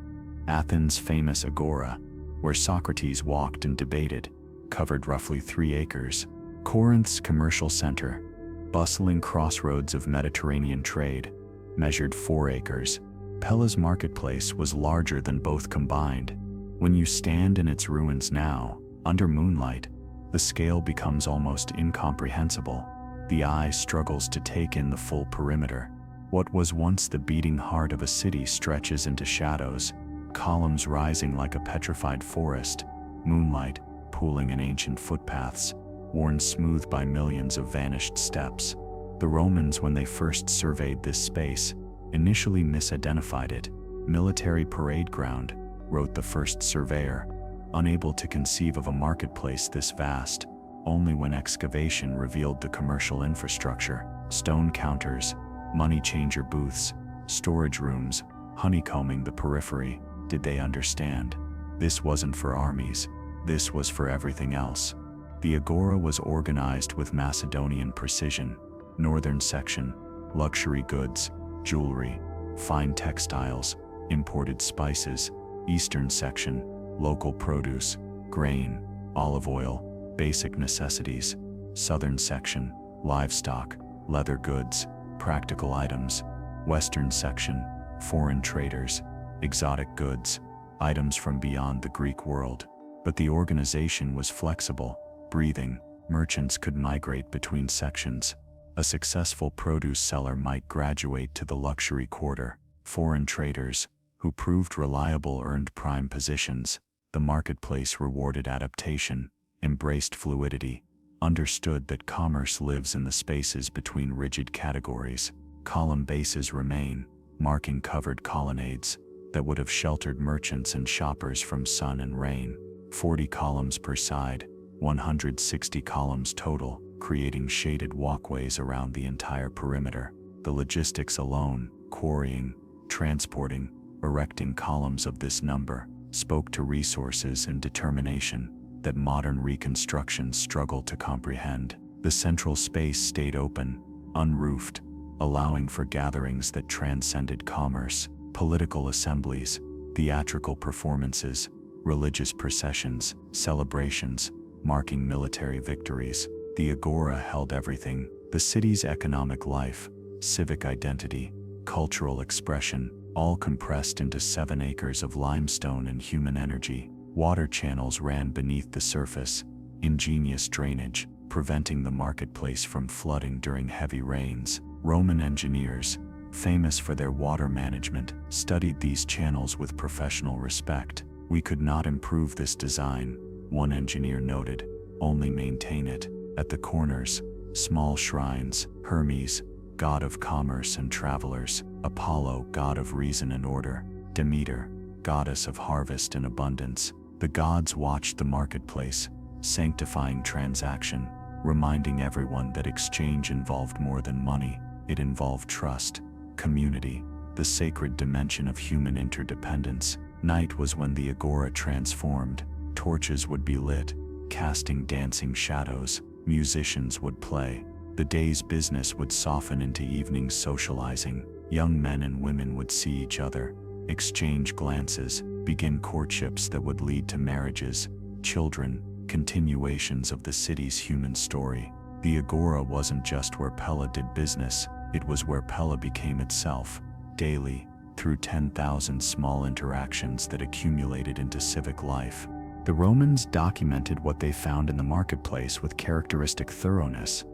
Athens' famous agora, where Socrates walked and debated, covered roughly 3 acres. Corinth's commercial center, bustling crossroads of Mediterranean trade, measured 4 acres. Pella's marketplace was larger than both combined. When you stand in its ruins now, under moonlight, the scale becomes almost incomprehensible. The eye struggles to take in the full perimeter. What was once the beating heart of a city stretches into shadows, columns rising like a petrified forest, moonlight pooling in ancient footpaths, worn smooth by millions of vanished steps. The Romans, when they first surveyed this space, initially misidentified it. Military parade ground, wrote the first surveyor, unable to conceive of a marketplace this vast. Only when excavation revealed the commercial infrastructure, stone counters, money changer booths, storage rooms, honeycombing the periphery, did they understand. This wasn't for armies, this was for everything else. The agora was organized with Macedonian precision. Northern section, luxury goods, jewelry, fine textiles, imported spices. Eastern section, local produce, grain, olive oil, basic necessities. Southern section, livestock, leather goods, practical items. Western section, foreign traders, exotic goods, items from beyond the Greek world. But the organization was flexible, breathing. Merchants could migrate between sections. A successful produce seller might graduate to the luxury quarter. Foreign traders, who proved reliable, earned prime positions. The marketplace rewarded adaptation, embraced fluidity, understood that commerce lives in the spaces between rigid categories. Column bases remain, marking covered colonnades. that would have sheltered merchants and shoppers from sun and rain. 40 columns per side, 160 columns total, creating shaded walkways around the entire perimeter. The logistics alone, quarrying, transporting, erecting columns of this number, spoke to resources and determination that modern reconstructions struggle to comprehend. The central space stayed open, unroofed, allowing for gatherings that transcended commerce, political assemblies, theatrical performances, religious processions, celebrations, marking military victories. The agora held everything: the city's economic life, civic identity, cultural expression, all compressed into 7 acres of limestone and human energy. Water channels ran beneath the surface, ingenious drainage, preventing the marketplace from flooding during heavy rains. Roman engineers, famous for their water management, studied these channels with professional respect. "We could not improve this design," one engineer noted, "only maintain it." At the corners, small shrines: Hermes, god of commerce and travelers; Apollo, god of reason and order; Demeter, goddess of harvest and abundance. The gods watched the marketplace, sanctifying transaction, reminding everyone that exchange involved more than money. It involved trust, community, the sacred dimension of human interdependence. Night was when the agora transformed. Torches would be lit, casting dancing shadows. Musicians would play. The day's business would soften into evening socializing. Young men and women would see each other, exchange glances, begin courtships that would lead to marriages, children, continuations of the city's human story. The agora wasn't just where Pella did business, it was where Pella became itself, daily, through 10,000 small interactions that accumulated into civic life. The Romans documented what they found in the marketplace with characteristic thoroughness,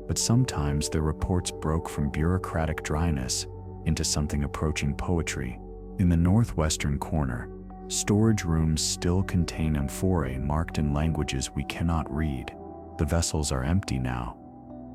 but sometimes their reports broke from bureaucratic dryness into something approaching poetry. In the northwestern corner, storage rooms still contain amphorae marked in languages we cannot read. The vessels are empty now,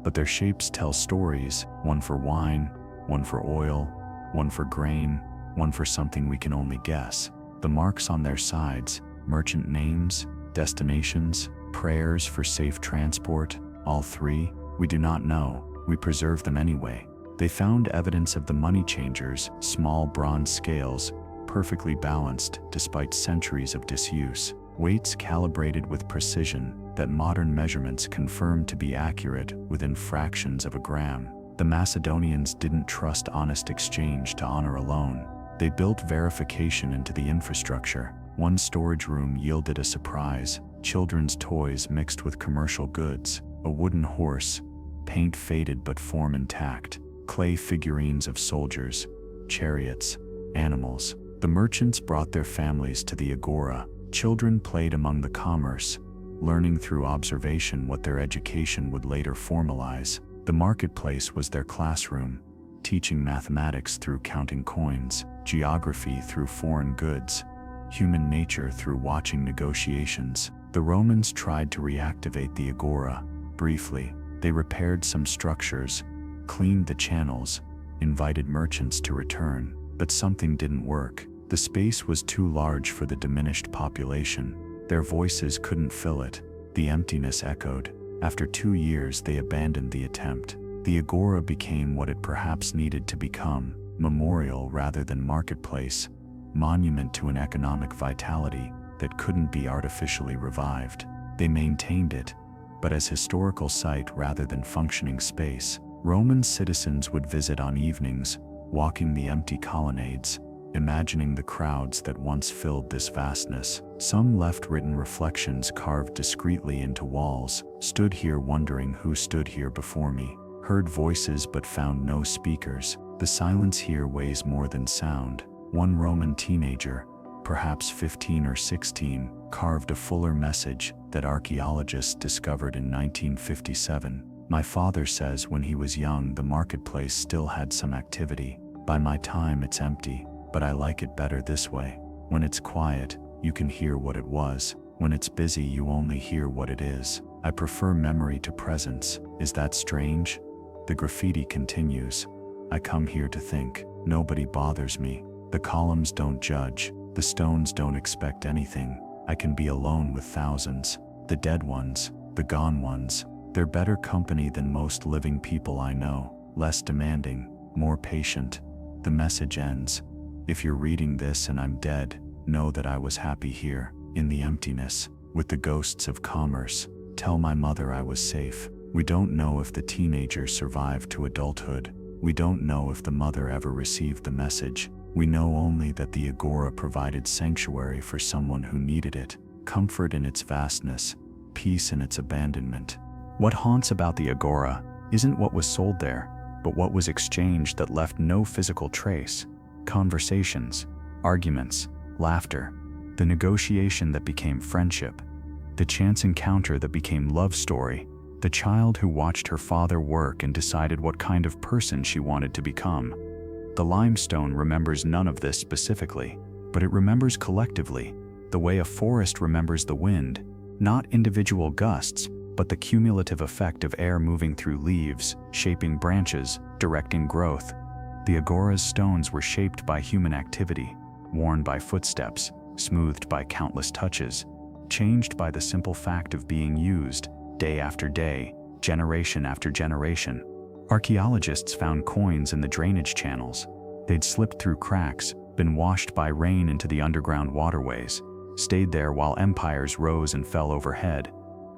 but their shapes tell stories: one for wine, one for oil, one for grain, one for something we can only guess. The marks on their sides, merchant names, destinations, prayers for safe transport, all three, we do not know. We preserve them anyway. They found evidence of the money changers, small bronze scales, perfectly balanced despite centuries of disuse, weights calibrated with precision that modern measurements confirmed to be accurate within fractions of a gram. The Macedonians didn't trust honest exchange to honor alone. They built verification into the infrastructure. One storage room yielded a surprise: children's toys mixed with commercial goods, a wooden horse, paint faded but form intact, clay figurines of soldiers, chariots, animals. The merchants brought their families to the agora. Children played among the commerce, learning through observation what their education would later formalize. The marketplace was their classroom, teaching mathematics through counting coins, geography through foreign goods, human nature through watching negotiations. The Romans tried to reactivate the agora. Briefly, they repaired some structures, cleaned the channels, invited merchants to return, but something didn't work. The space was too large for the diminished population. Their voices couldn't fill it. The emptiness echoed. After 2 years, they abandoned the attempt. The agora became what it perhaps needed to become: memorial rather than marketplace, monument to an economic vitality that couldn't be artificially revived. They maintained it, but as historical site rather than functioning space. Roman citizens would visit on evenings, walking the empty colonnades, imagining the crowds that once filled this vastness. Some left written reflections carved discreetly into walls: stood here wondering who stood here before me, heard voices but found no speakers. The silence here weighs more than sound. One Roman teenager, perhaps 15 or 16, carved a fuller message that archaeologists discovered in 1957. My father says when he was young the marketplace still had some activity. By my time it's empty, but I like it better this way. When it's quiet, you can hear what it was. When it's busy, you only hear what it is. I prefer memory to presence. Is that strange? The graffiti continues. I come here to think. Nobody bothers me. The columns don't judge, the stones don't expect anything. I can be alone with thousands. The dead ones, the gone ones. They're better company than most living people I know. Less demanding, more patient. The message ends. If you're reading this and I'm dead, know that I was happy here, in the emptiness, with the ghosts of commerce. Tell my mother I was safe. We don't know if the teenager survived to adulthood. We don't know if the mother ever received the message. We know only that the agora provided sanctuary for someone who needed it, comfort in its vastness, peace in its abandonment. What haunts about the agora isn't what was sold there, but what was exchanged that left no physical trace. Conversations, arguments, laughter, the negotiation that became friendship, the chance encounter that became love story, the child who watched her father work and decided what kind of person she wanted to become. The limestone remembers none of this specifically, but it remembers collectively, the way a forest remembers the wind, not individual gusts, but the cumulative effect of air moving through leaves, shaping branches, directing growth. The agora's stones were shaped by human activity, worn by footsteps, smoothed by countless touches, changed by the simple fact of being used, day after day, generation after generation. Archaeologists found coins in the drainage channels. They'd slipped through cracks, been washed by rain into the underground waterways, stayed there while empires rose and fell overhead.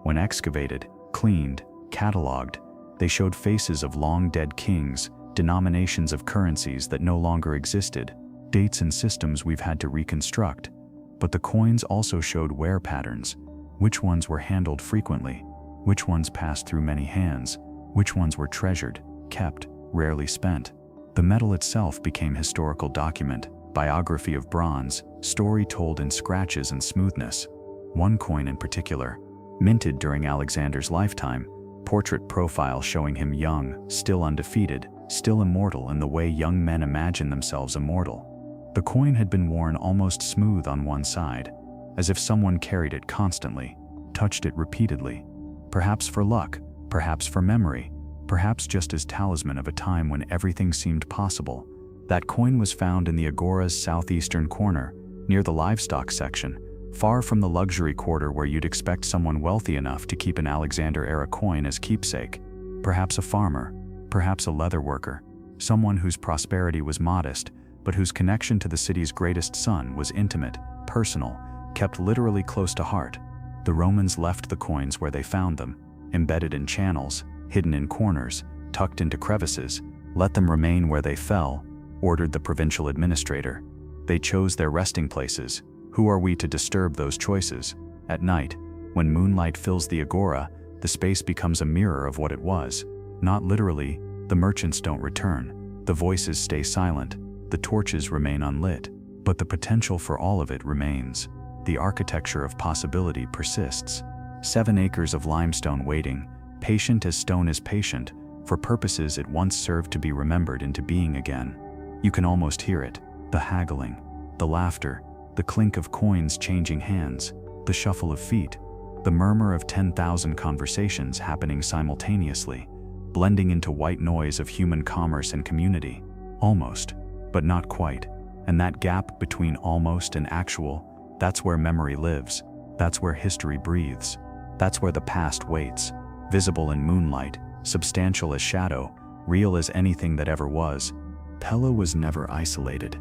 When excavated, cleaned, catalogued, they showed faces of long-dead kings, denominations of currencies that no longer existed, dates and systems we've had to reconstruct. But the coins also showed wear patterns, which ones were handled frequently, which ones passed through many hands, which ones were treasured, kept, rarely spent. The metal itself became historical document, biography of bronze, story told in scratches and smoothness. One coin in particular, minted during Alexander's lifetime, portrait profile showing him young, still undefeated, still immortal in the way young men imagine themselves immortal. The coin had been worn almost smooth on one side, as if someone carried it constantly, touched it repeatedly, perhaps for luck, perhaps for memory, perhaps just as talisman of a time when everything seemed possible. That coin was found in the agora's southeastern corner, near the livestock section, far from the luxury quarter where you'd expect someone wealthy enough to keep an Alexander-era coin as keepsake. Perhaps a farmer, perhaps a leather worker, someone whose prosperity was modest, but whose connection to the city's greatest son was intimate, personal, kept literally close to heart. The Romans left the coins where they found them, embedded in channels, hidden in corners, tucked into crevices. Let them remain where they fell, ordered the provincial administrator. They chose their resting places. Who are we to disturb those choices? At night, when moonlight fills the agora, the space becomes a mirror of what it was. Not literally, the merchants don't return, the voices stay silent, the torches remain unlit, but the potential for all of it remains. The architecture of possibility persists. 7 acres of limestone waiting, patient as stone is patient, for purposes it once served to be remembered into being again. You can almost hear it, the haggling, the laughter, the clink of coins changing hands, the shuffle of feet, the murmur of 10,000 conversations happening simultaneously, blending into white noise of human commerce and community. Almost, but not quite. And that gap between almost and actual, that's where memory lives, that's where history breathes, that's where the past waits, visible in moonlight, substantial as shadow, real as anything that ever was. Pella was never isolated.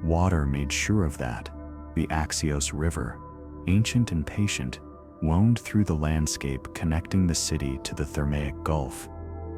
Water made sure of that. The Axios River, ancient and patient, wound through the landscape connecting the city to the Thermaic Gulf,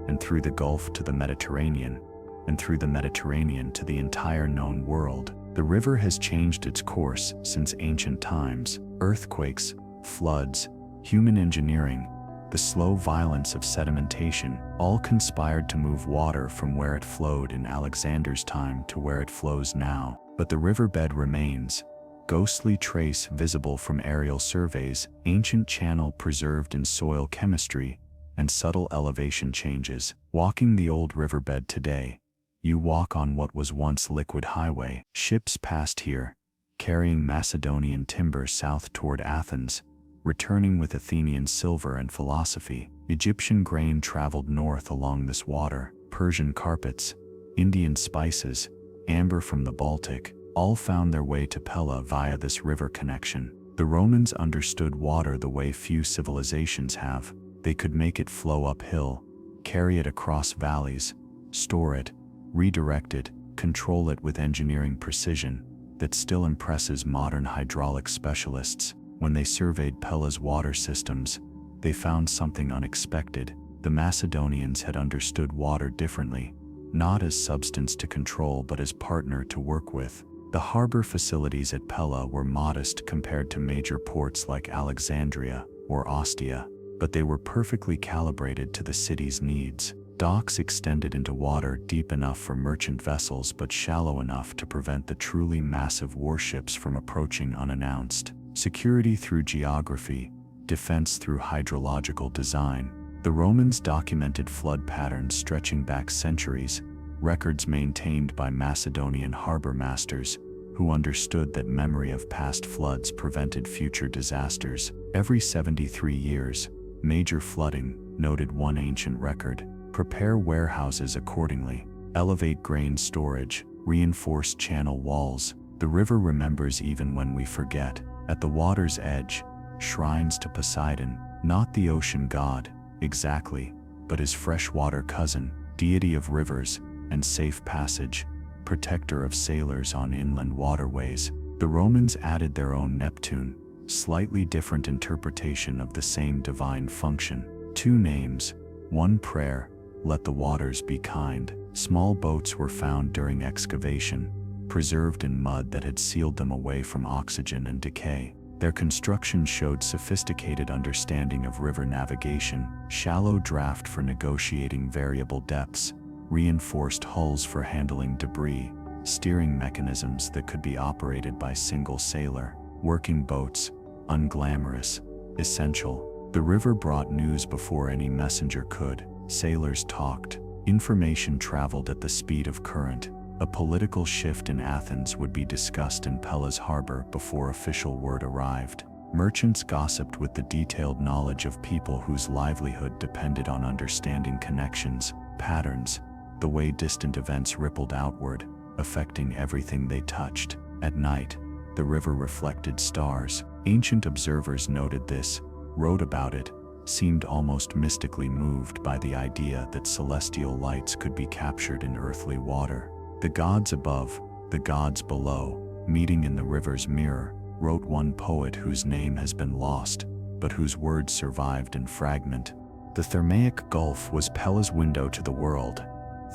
and through the Gulf to the Mediterranean, and through the Mediterranean to the entire known world. The river has changed its course since ancient times. Earthquakes, floods, human engineering, the slow violence of sedimentation, all conspired to move water from where it flowed in Alexander's time to where it flows now. But the riverbed remains, ghostly trace visible from aerial surveys, ancient channel preserved in soil chemistry, and subtle elevation changes. Walking the old riverbed today, you walk on what was once liquid highway. Ships passed here, carrying Macedonian timber south toward Athens, returning with Athenian silver and philosophy. Egyptian grain traveled north along this water, Persian carpets, Indian spices, amber from the Baltic, all found their way to Pella via this river connection. The Romans understood water the way few civilizations have. They could make it flow uphill, carry it across valleys, store it, redirect it, control it with engineering precision that still impresses modern hydraulic specialists. When they surveyed Pella's water systems, they found something unexpected. The Macedonians had understood water differently, not as substance to control but as partner to work with. The harbor facilities at Pella were modest compared to major ports like Alexandria or Ostia, but they were perfectly calibrated to the city's needs. Docks extended into water deep enough for merchant vessels but shallow enough to prevent the truly massive warships from approaching unannounced. Security through geography, defense through hydrological design. The Romans documented flood patterns stretching back centuries, records maintained by Macedonian harbor masters who understood that memory of past floods prevented future disasters. Every 73 years, major flooding, noted one ancient record. Prepare warehouses accordingly, elevate grain storage, reinforce channel walls. The river remembers even when we forget. At the water's edge, shrines to Poseidon, not the ocean god, exactly, but his freshwater cousin, deity of rivers and safe passage, protector of sailors on inland waterways. The Romans added their own Neptune, slightly different interpretation of the same divine function. Two names, one prayer, let the waters be kind. Small boats were found during excavation, preserved in mud that had sealed them away from oxygen and decay. Their construction showed sophisticated understanding of river navigation, shallow draft for negotiating variable depths, reinforced hulls for handling debris, steering mechanisms that could be operated by single sailor, working boats, unglamorous, essential. The river brought news before any messenger could. Sailors talked. Information traveled at the speed of current. A political shift in Athens would be discussed in Pella's harbor before official word arrived. Merchants gossiped with the detailed knowledge of people whose livelihood depended on understanding connections, patterns, the way distant events rippled outward, affecting everything they touched. At night, the river reflected stars. Ancient observers noted this, wrote about it, seemed almost mystically moved by the idea that celestial lights could be captured in earthly water. The gods above, the gods below, meeting in the river's mirror, wrote one poet whose name has been lost, but whose words survived in fragment. The Thermaic Gulf was Pella's window to the world.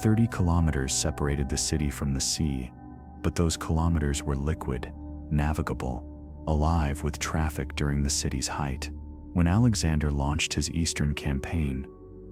30 kilometers separated the city from the sea, but those kilometers were liquid, navigable, alive with traffic during the city's height. When Alexander launched his eastern campaign,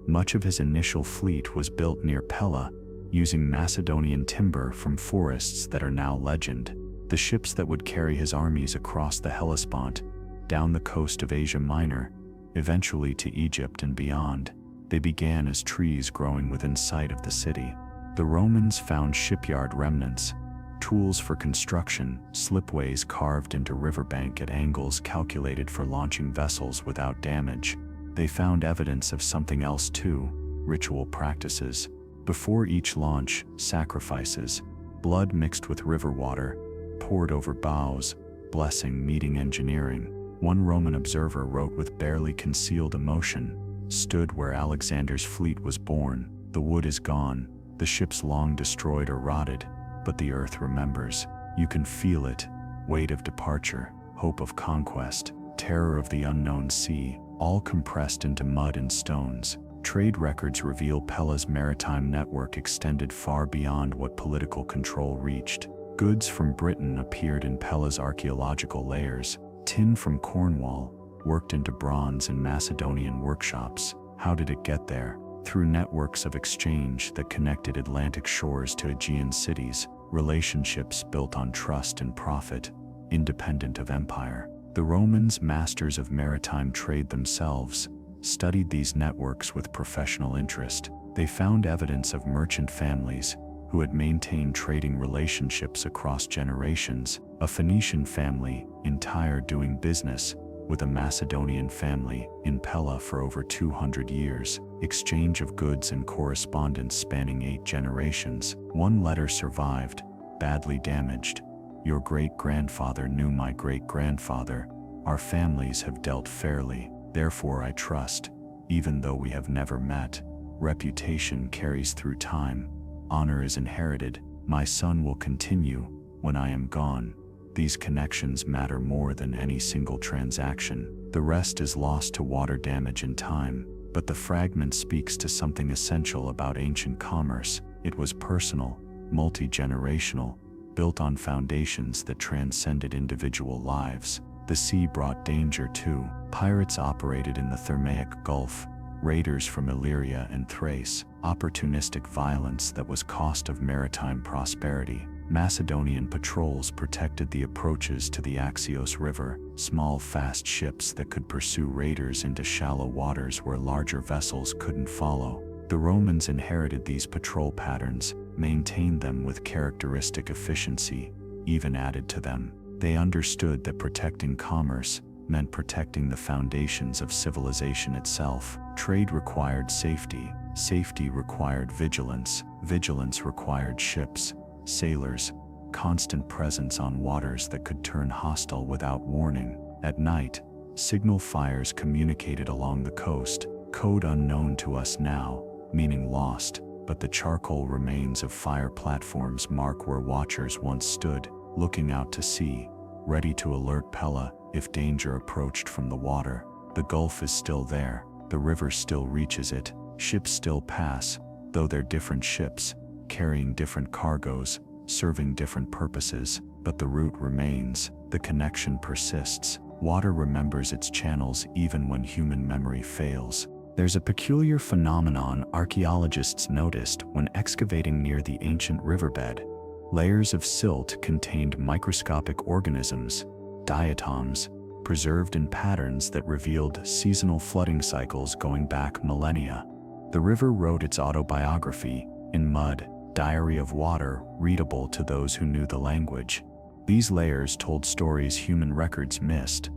much of his initial fleet was built near Pella, using Macedonian timber from forests that are now legend. The ships that would carry his armies across the Hellespont, down the coast of Asia Minor, eventually to Egypt and beyond, they began as trees growing within sight of the city. The Romans found shipyard remnants, tools for construction, slipways carved into riverbank at angles calculated for launching vessels without damage. They found evidence of something else too, ritual practices. Before each launch, sacrifices, blood mixed with river water, poured over bows, blessing meeting engineering. One Roman observer wrote with barely concealed emotion, stood where Alexander's fleet was born. The wood is gone, the ships long destroyed or rotted, but the earth remembers. You can feel it, weight of departure, hope of conquest, terror of the unknown sea, all compressed into mud and stones. Trade records reveal Pella's maritime network extended far beyond what political control reached. Goods from Britain appeared in Pella's archaeological layers. Tin from Cornwall, worked into bronze in Macedonian workshops. How did it get there? Through networks of exchange that connected Atlantic shores to Aegean cities, relationships built on trust and profit, independent of empire. The Romans, masters of maritime trade themselves, studied these networks with professional interest. They found evidence of merchant families who had maintained trading relationships across generations. A Phoenician family in Tyre doing business with a Macedonian family in Pella for over 200 years, exchange of goods and correspondence spanning 8 generations. One letter survived, badly damaged, Your great-grandfather knew my great-grandfather. Our families have dealt fairly, therefore I trust, even though we have never met. Reputation carries through time. Honor is inherited. My son will continue when I am gone. These connections matter more than any single transaction. The rest is lost to water damage in time, but the fragment speaks to something essential about ancient commerce. It was personal, multi-generational, built on foundations that transcended individual lives. The sea brought danger too. Pirates operated in the Thermaic Gulf, raiders from Illyria and Thrace, opportunistic violence that was cost of maritime prosperity. Macedonian patrols protected the approaches to the Axios River, small fast ships that could pursue raiders into shallow waters where larger vessels couldn't follow. The Romans inherited these patrol patterns, maintained them with characteristic efficiency, even added to them. They understood that protecting commerce meant protecting the foundations of civilization itself. Trade required safety, safety required vigilance, vigilance required ships, sailors, constant presence on waters that could turn hostile without warning. At night, signal fires communicated along the coast, code unknown to us now, meaning lost, but the charcoal remains of fire platforms mark where watchers once stood, looking out to sea, ready to alert Pella if danger approached from the water. The Gulf is still there, the river still reaches it, ships still pass, though they're different ships, carrying different cargoes, serving different purposes, but the route remains, the connection persists. Water remembers its channels even when human memory fails. There's a peculiar phenomenon archaeologists noticed when excavating near the ancient riverbed. Layers of silt contained microscopic organisms, diatoms, preserved in patterns that revealed seasonal flooding cycles going back millennia. The river wrote its autobiography, in mud, diary of water, readable to those who knew the language. These layers told stories human records missed.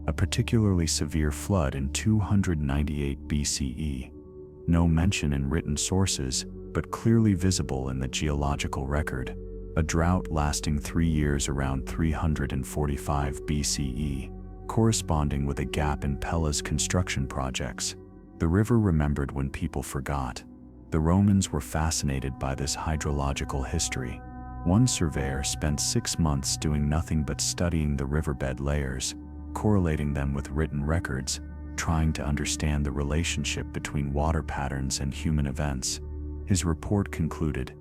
A particularly severe flood in 298 BCE. No mention in written sources, but clearly visible in the geological record. A drought lasting 3 years around 345 BCE, corresponding with a gap in Pella's construction projects. The river remembered when people forgot. The Romans were fascinated by this hydrological history. One surveyor spent 6 months doing nothing but studying the riverbed layers, correlating them with written records, trying to understand the relationship between water patterns and human events. His report concluded,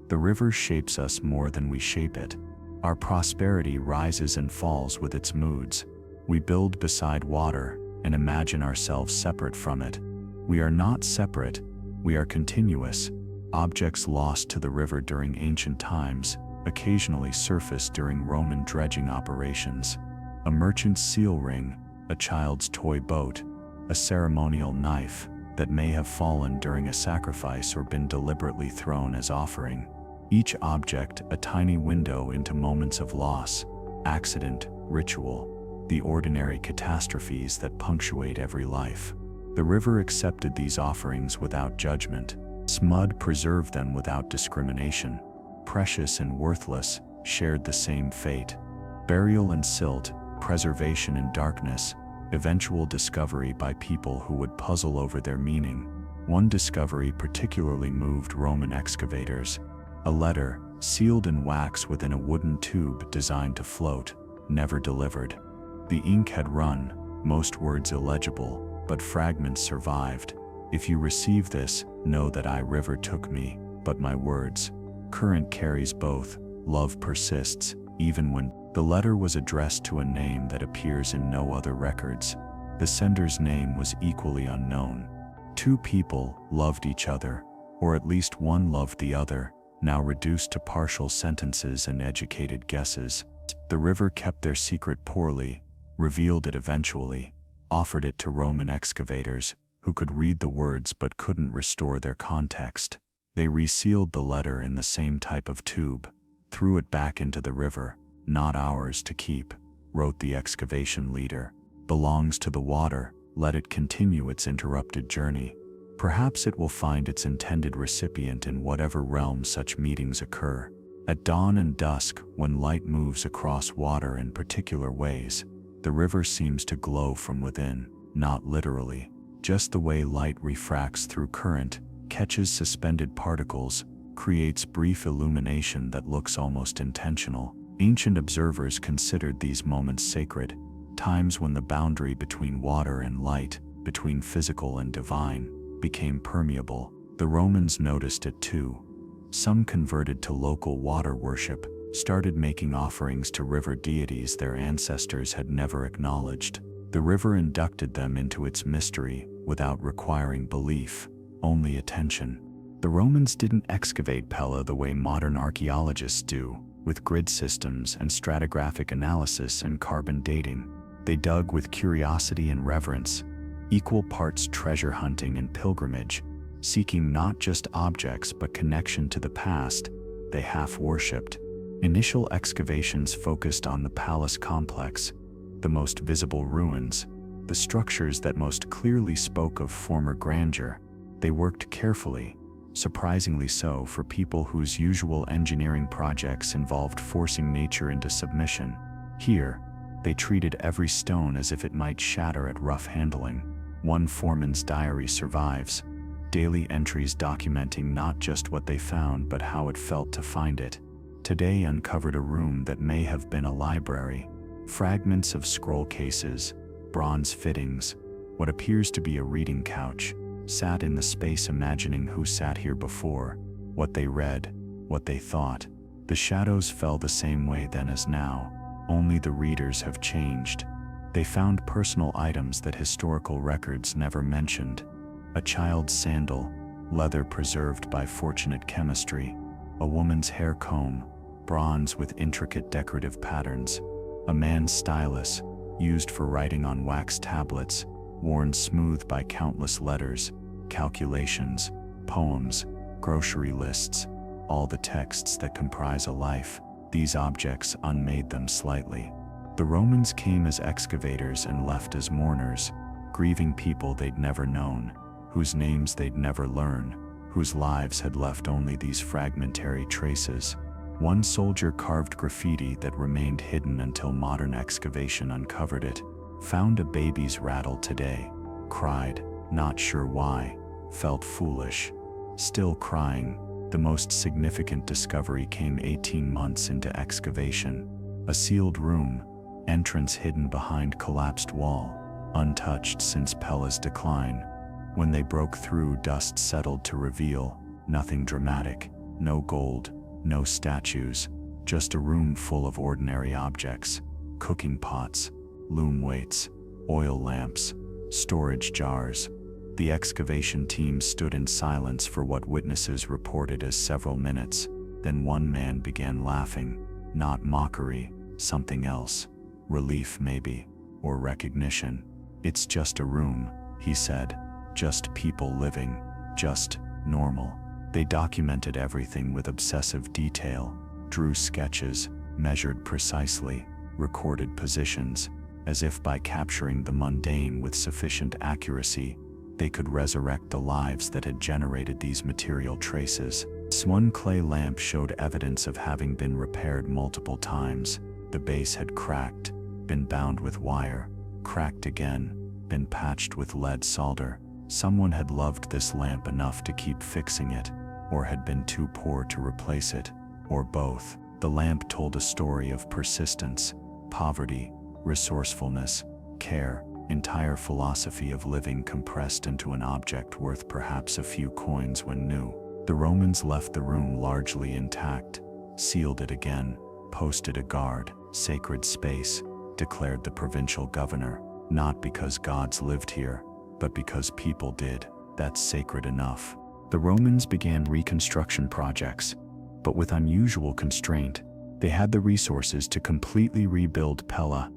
"The river shapes us more than we shape it. Our prosperity rises and falls with its moods. We build beside water and imagine ourselves separate from it. We are not separate, we are continuous." Objects lost to the river during ancient times occasionally surfaced during Roman dredging operations. A merchant's seal ring, a child's toy boat, a ceremonial knife that may have fallen during a sacrifice or been deliberately thrown as offering. Each object a tiny window into moments of loss, accident, ritual, the ordinary catastrophes that punctuate every life. The river accepted these offerings without judgment. Mud preserved them without discrimination. Precious and worthless shared the same fate. Burial and silt, preservation in darkness, eventual discovery by people who would puzzle over their meaning. One discovery particularly moved Roman excavators. A letter, sealed in wax within a wooden tube designed to float, never delivered. The ink had run, most words illegible, but fragments survived. "If you receive this, know that I river took me, but my words." Current carries both, love persists, even when the letter was addressed to a name that appears in no other records. The sender's name was equally unknown. Two people loved each other, or at least one loved the other, now reduced to partial sentences and educated guesses. The river kept their secret poorly, revealed it eventually, offered it to Roman excavators, who could read the words but couldn't restore their context. They resealed the letter in the same type of tube, threw it back into the river. "Not ours to keep," wrote the excavation leader. "Belongs to the water, let it continue its interrupted journey. Perhaps it will find its intended recipient in whatever realm such meetings occur." At dawn and dusk, when light moves across water in particular ways, the river seems to glow from within, not literally, just the way light refracts through current, catches suspended particles, creates brief illumination that looks almost intentional. Ancient observers considered these moments sacred, times when the boundary between water and light, between physical and divine, became permeable. The Romans noticed it too. Some converted to local water worship, started making offerings to river deities their ancestors had never acknowledged. The river inducted them into its mystery without requiring belief, only attention. The Romans didn't excavate Pella the way modern archaeologists do, with grid systems and stratigraphic analysis and carbon dating. They dug with curiosity and reverence, equal parts treasure hunting and pilgrimage, seeking not just objects but connection to the past they half-worshipped. Initial excavations focused on the palace complex, the most visible ruins, the structures that most clearly spoke of former grandeur. They worked carefully, surprisingly so for people whose usual engineering projects involved forcing nature into submission. Here, they treated every stone as if it might shatter at rough handling. One foreman's diary survives, daily entries documenting not just what they found but how it felt to find it. Today uncovered a room that may have been a library. Fragments of scroll cases, bronze fittings, what appears to be a reading couch, sat in the space imagining who sat here before, what they read, what they thought. The shadows fell the same way then as now, only the readers have changed. They found personal items that historical records never mentioned. A child's sandal, leather preserved by fortunate chemistry, a woman's hair comb, bronze with intricate decorative patterns, a man's stylus, used for writing on wax tablets, worn smooth by countless letters, calculations, poems, grocery lists, all the texts that comprise a life. These objects unmade them slightly. The Romans came as excavators and left as mourners, grieving people they'd never known, whose names they'd never learn, whose lives had left only these fragmentary traces. One soldier carved graffiti that remained hidden until modern excavation uncovered it. Found a baby's rattle today. Cried, not sure why. Felt foolish. Still crying. The most significant discovery came 18 months into excavation. A sealed room, entrance hidden behind collapsed wall, untouched since Pella's decline. When they broke through, dust settled to reveal nothing dramatic, no gold, no statues, just a room full of ordinary objects, cooking pots, loom weights, oil lamps, storage jars. The excavation team stood in silence for what witnesses reported as several minutes. Then one man began laughing, not mockery, something else. Relief maybe, or recognition. It's just a room, he said. Just people living, just normal. They documented everything with obsessive detail, drew sketches, measured precisely, recorded positions, as if by capturing the mundane with sufficient accuracy, they could resurrect the lives that had generated these material traces. One clay lamp showed evidence of having been repaired multiple times. The base had cracked, been bound with wire, cracked again, been patched with lead solder. Someone had loved this lamp enough to keep fixing it, or had been too poor to replace it, or both. The lamp told a story of persistence, poverty, resourcefulness, care, entire philosophy of living compressed into an object worth perhaps a few coins when new. The Romans left the room largely intact, sealed it again, posted a guard. Sacred space, declared the provincial governor, not because gods lived here, but because people did. That's sacred enough. The Romans began reconstruction projects, but with unusual constraint. They had the resources to completely rebuild Pella,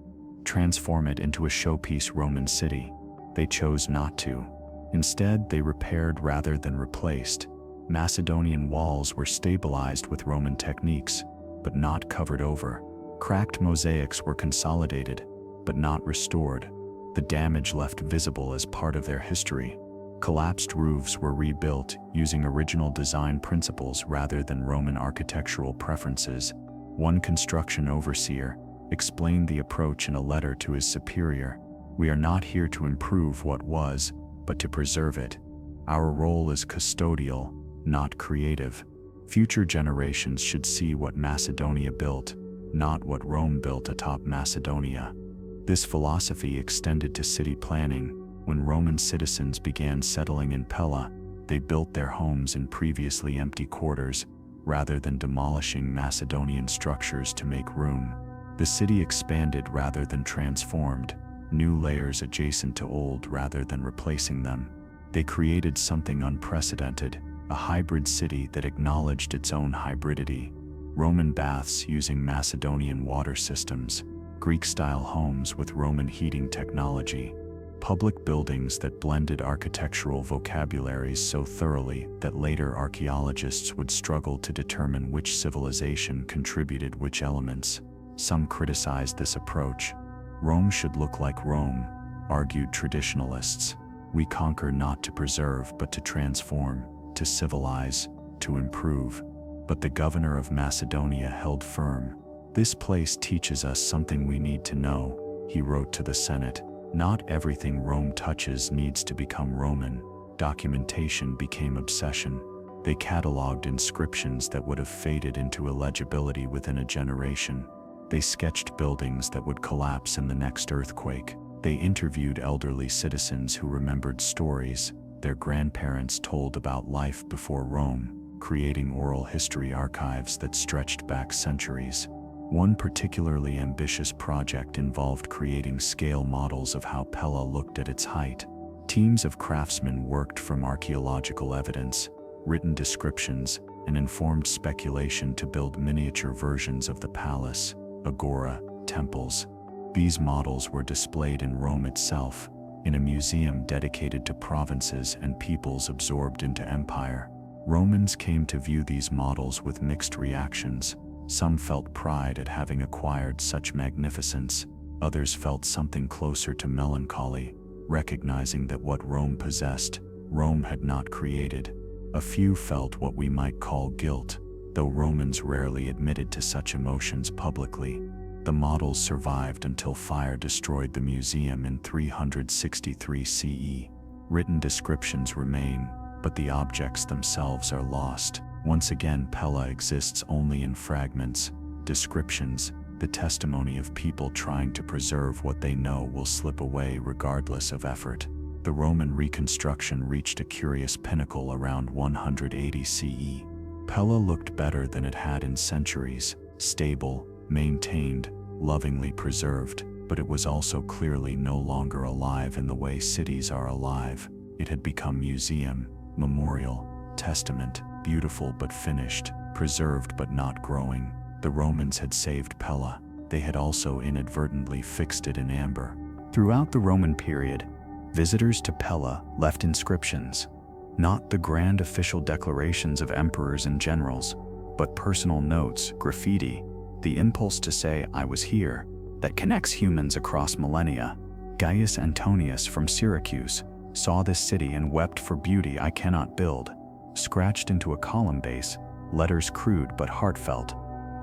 transform it into a showpiece Roman city. They chose not to. Instead, they repaired rather than replaced. Macedonian walls were stabilized with Roman techniques, but not covered over. Cracked mosaics were consolidated, but not restored. The damage left visible as part of their history. Collapsed roofs were rebuilt using original design principles rather than Roman architectural preferences. One construction overseer explained the approach in a letter to his superior. "We are not here to improve what was, but to preserve it. Our role is custodial, not creative. Future generations should see what Macedonia built, not what Rome built atop Macedonia." This philosophy extended to city planning. When Roman citizens began settling in Pella, they built their homes in previously empty quarters, rather than demolishing Macedonian structures to make room. The city expanded rather than transformed, new layers adjacent to old rather than replacing them. They created something unprecedented, a hybrid city that acknowledged its own hybridity. Roman baths using Macedonian water systems, Greek-style homes with Roman heating technology, public buildings that blended architectural vocabularies so thoroughly that later archaeologists would struggle to determine which civilization contributed which elements. Some criticized this approach. Rome should look like Rome, argued traditionalists. We conquer not to preserve but to transform, to civilize, to improve. But the governor of Macedonia held firm. "This place teaches us something we need to know," he wrote to the Senate. "Not everything Rome touches needs to become Roman." Documentation became obsession. They cataloged inscriptions that would have faded into illegibility within a generation. They sketched buildings that would collapse in the next earthquake. They interviewed elderly citizens who remembered stories their grandparents told about life before Rome, creating oral history archives that stretched back centuries. One particularly ambitious project involved creating scale models of how Pella looked at its height. Teams of craftsmen worked from archaeological evidence, written descriptions, and informed speculation to build miniature versions of the palace, agora, temples. These models were displayed in Rome itself, in a museum dedicated to provinces and peoples absorbed into empire. Romans came to view these models with mixed reactions. Some felt pride at having acquired such magnificence. Others felt something closer to melancholy, recognizing that what Rome possessed, Rome had not created. A few felt what we might call guilt, though Romans rarely admitted to such emotions publicly. The models survived until fire destroyed the museum in 363 CE. Written descriptions remain, but the objects themselves are lost. Once again, Pella exists only in fragments. Descriptions, the testimony of people trying to preserve what they know, will slip away regardless of effort. The Roman reconstruction reached a curious pinnacle around 180 CE. Pella looked better than it had in centuries, stable, maintained, lovingly preserved, but it was also clearly no longer alive in the way cities are alive. It had become museum, memorial, testament, beautiful but finished, preserved but not growing. The Romans had saved Pella. They had also inadvertently fixed it in amber. Throughout the Roman period, visitors to Pella left inscriptions, not the grand official declarations of emperors and generals, but personal notes, graffiti, the impulse to say, "I was here," that connects humans across millennia. Gaius Antonius from Syracuse saw this city and wept for beauty I cannot build. Scratched into a column base, letters crude but heartfelt.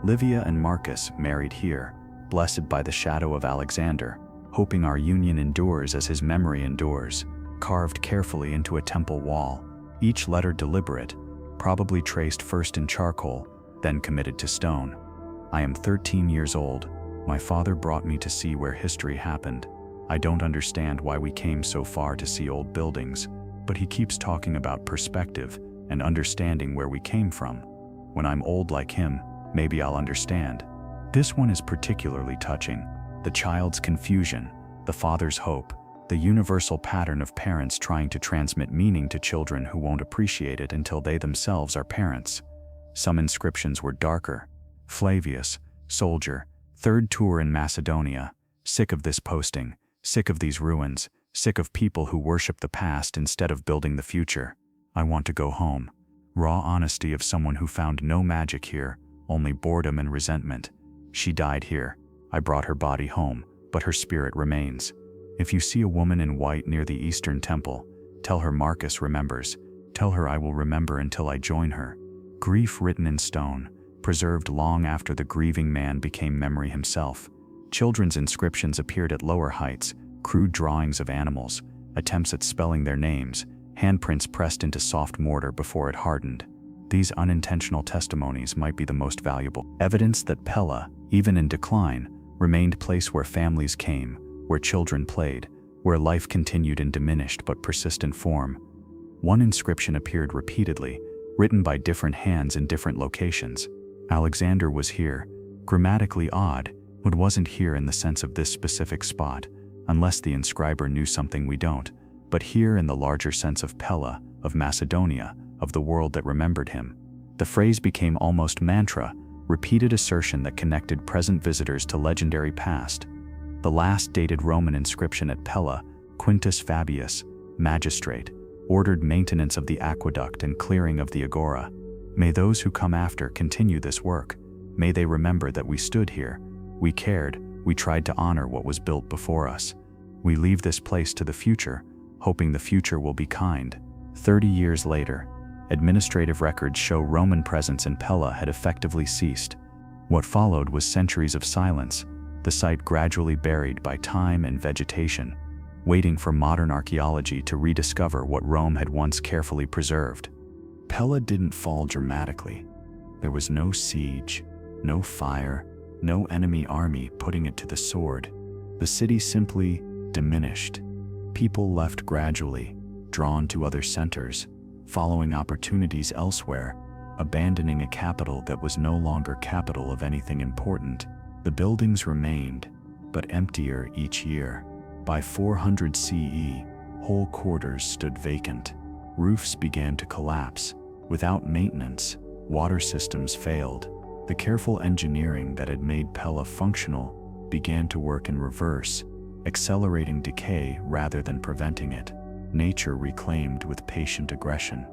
Livia and Marcus married here, blessed by the shadow of Alexander, hoping our union endures as his memory endures, carved carefully into a temple wall, each letter deliberate, probably traced first in charcoal, then committed to stone. "I am 13 years old. My father brought me to see where history happened. I don't understand why we came so far to see old buildings, but he keeps talking about perspective and understanding where we came from. When I'm old like him, maybe I'll understand." This one is particularly touching. The child's confusion, the father's hope, the universal pattern of parents trying to transmit meaning to children who won't appreciate it until they themselves are parents. Some inscriptions were darker. Flavius, soldier, third tour in Macedonia, sick of this posting, sick of these ruins, sick of people who worship the past instead of building the future. I want to go home. Raw honesty of someone who found no magic here, only boredom and resentment. She died here. I brought her body home, but her spirit remains. If you see a woman in white near the Eastern Temple, Tell her Marcus remembers. Tell her I will remember until I join her. Grief written in stone, preserved long after the grieving man became memory himself. Children's inscriptions appeared at lower heights, crude drawings of animals, attempts at spelling their names, handprints pressed into soft mortar before it hardened. These unintentional testimonies might be the most valuable. Evidence that Pella, even in decline, remained a place where families came, where children played, where life continued in diminished but persistent form. One inscription appeared repeatedly, written by different hands in different locations. Alexander was here, grammatically odd, but wasn't here in the sense of this specific spot, unless the inscriber knew something we don't, but here in the larger sense of Pella, of Macedonia, of the world that remembered him. The phrase became almost mantra, repeated assertion that connected present visitors to legendary past. The last dated Roman inscription at Pella, Quintus Fabius, magistrate, ordered maintenance of the aqueduct and clearing of the agora. May those who come after continue this work. May they remember that we stood here, we cared, we tried to honor what was built before us. We leave this place to the future, hoping the future will be kind. 30 years later, administrative records show Roman presence in Pella had effectively ceased. What followed was centuries of silence, the site gradually buried by time and vegetation, waiting for modern archaeology to rediscover what Rome had once carefully preserved. Pella didn't fall dramatically. There was no siege, no fire, no enemy army putting it to the sword. The city simply diminished. People left gradually, drawn to other centers, following opportunities elsewhere, abandoning a capital that was no longer capital of anything important. The buildings remained, but emptier each year. By 400 CE, whole quarters stood vacant. Roofs began to collapse. Without maintenance, water systems failed. The careful engineering that had made Pella functional began to work in reverse, accelerating decay rather than preventing it. Nature reclaimed with patient aggression.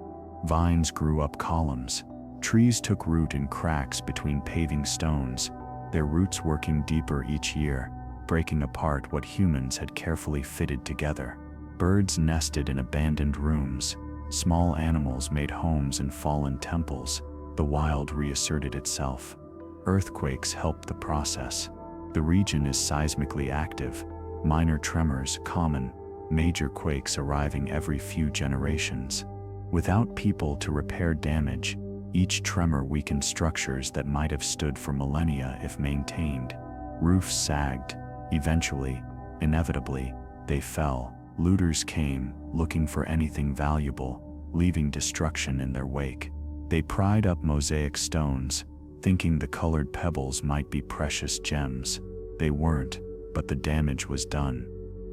Vines grew up columns. Trees took root in cracks between paving stones, their roots working deeper each year, breaking apart what humans had carefully fitted together. Birds nested in abandoned rooms. Small animals made homes in fallen temples. The wild reasserted itself. Earthquakes helped the process. The region is seismically active. Minor tremors common, major quakes arriving every few generations. Without people to repair damage, each tremor weakened structures that might have stood for millennia if maintained. Roofs sagged. Eventually, inevitably, they fell. Looters came, looking for anything valuable, leaving destruction in their wake. They pried up mosaic stones, thinking the colored pebbles might be precious gems. They weren't, but the damage was done.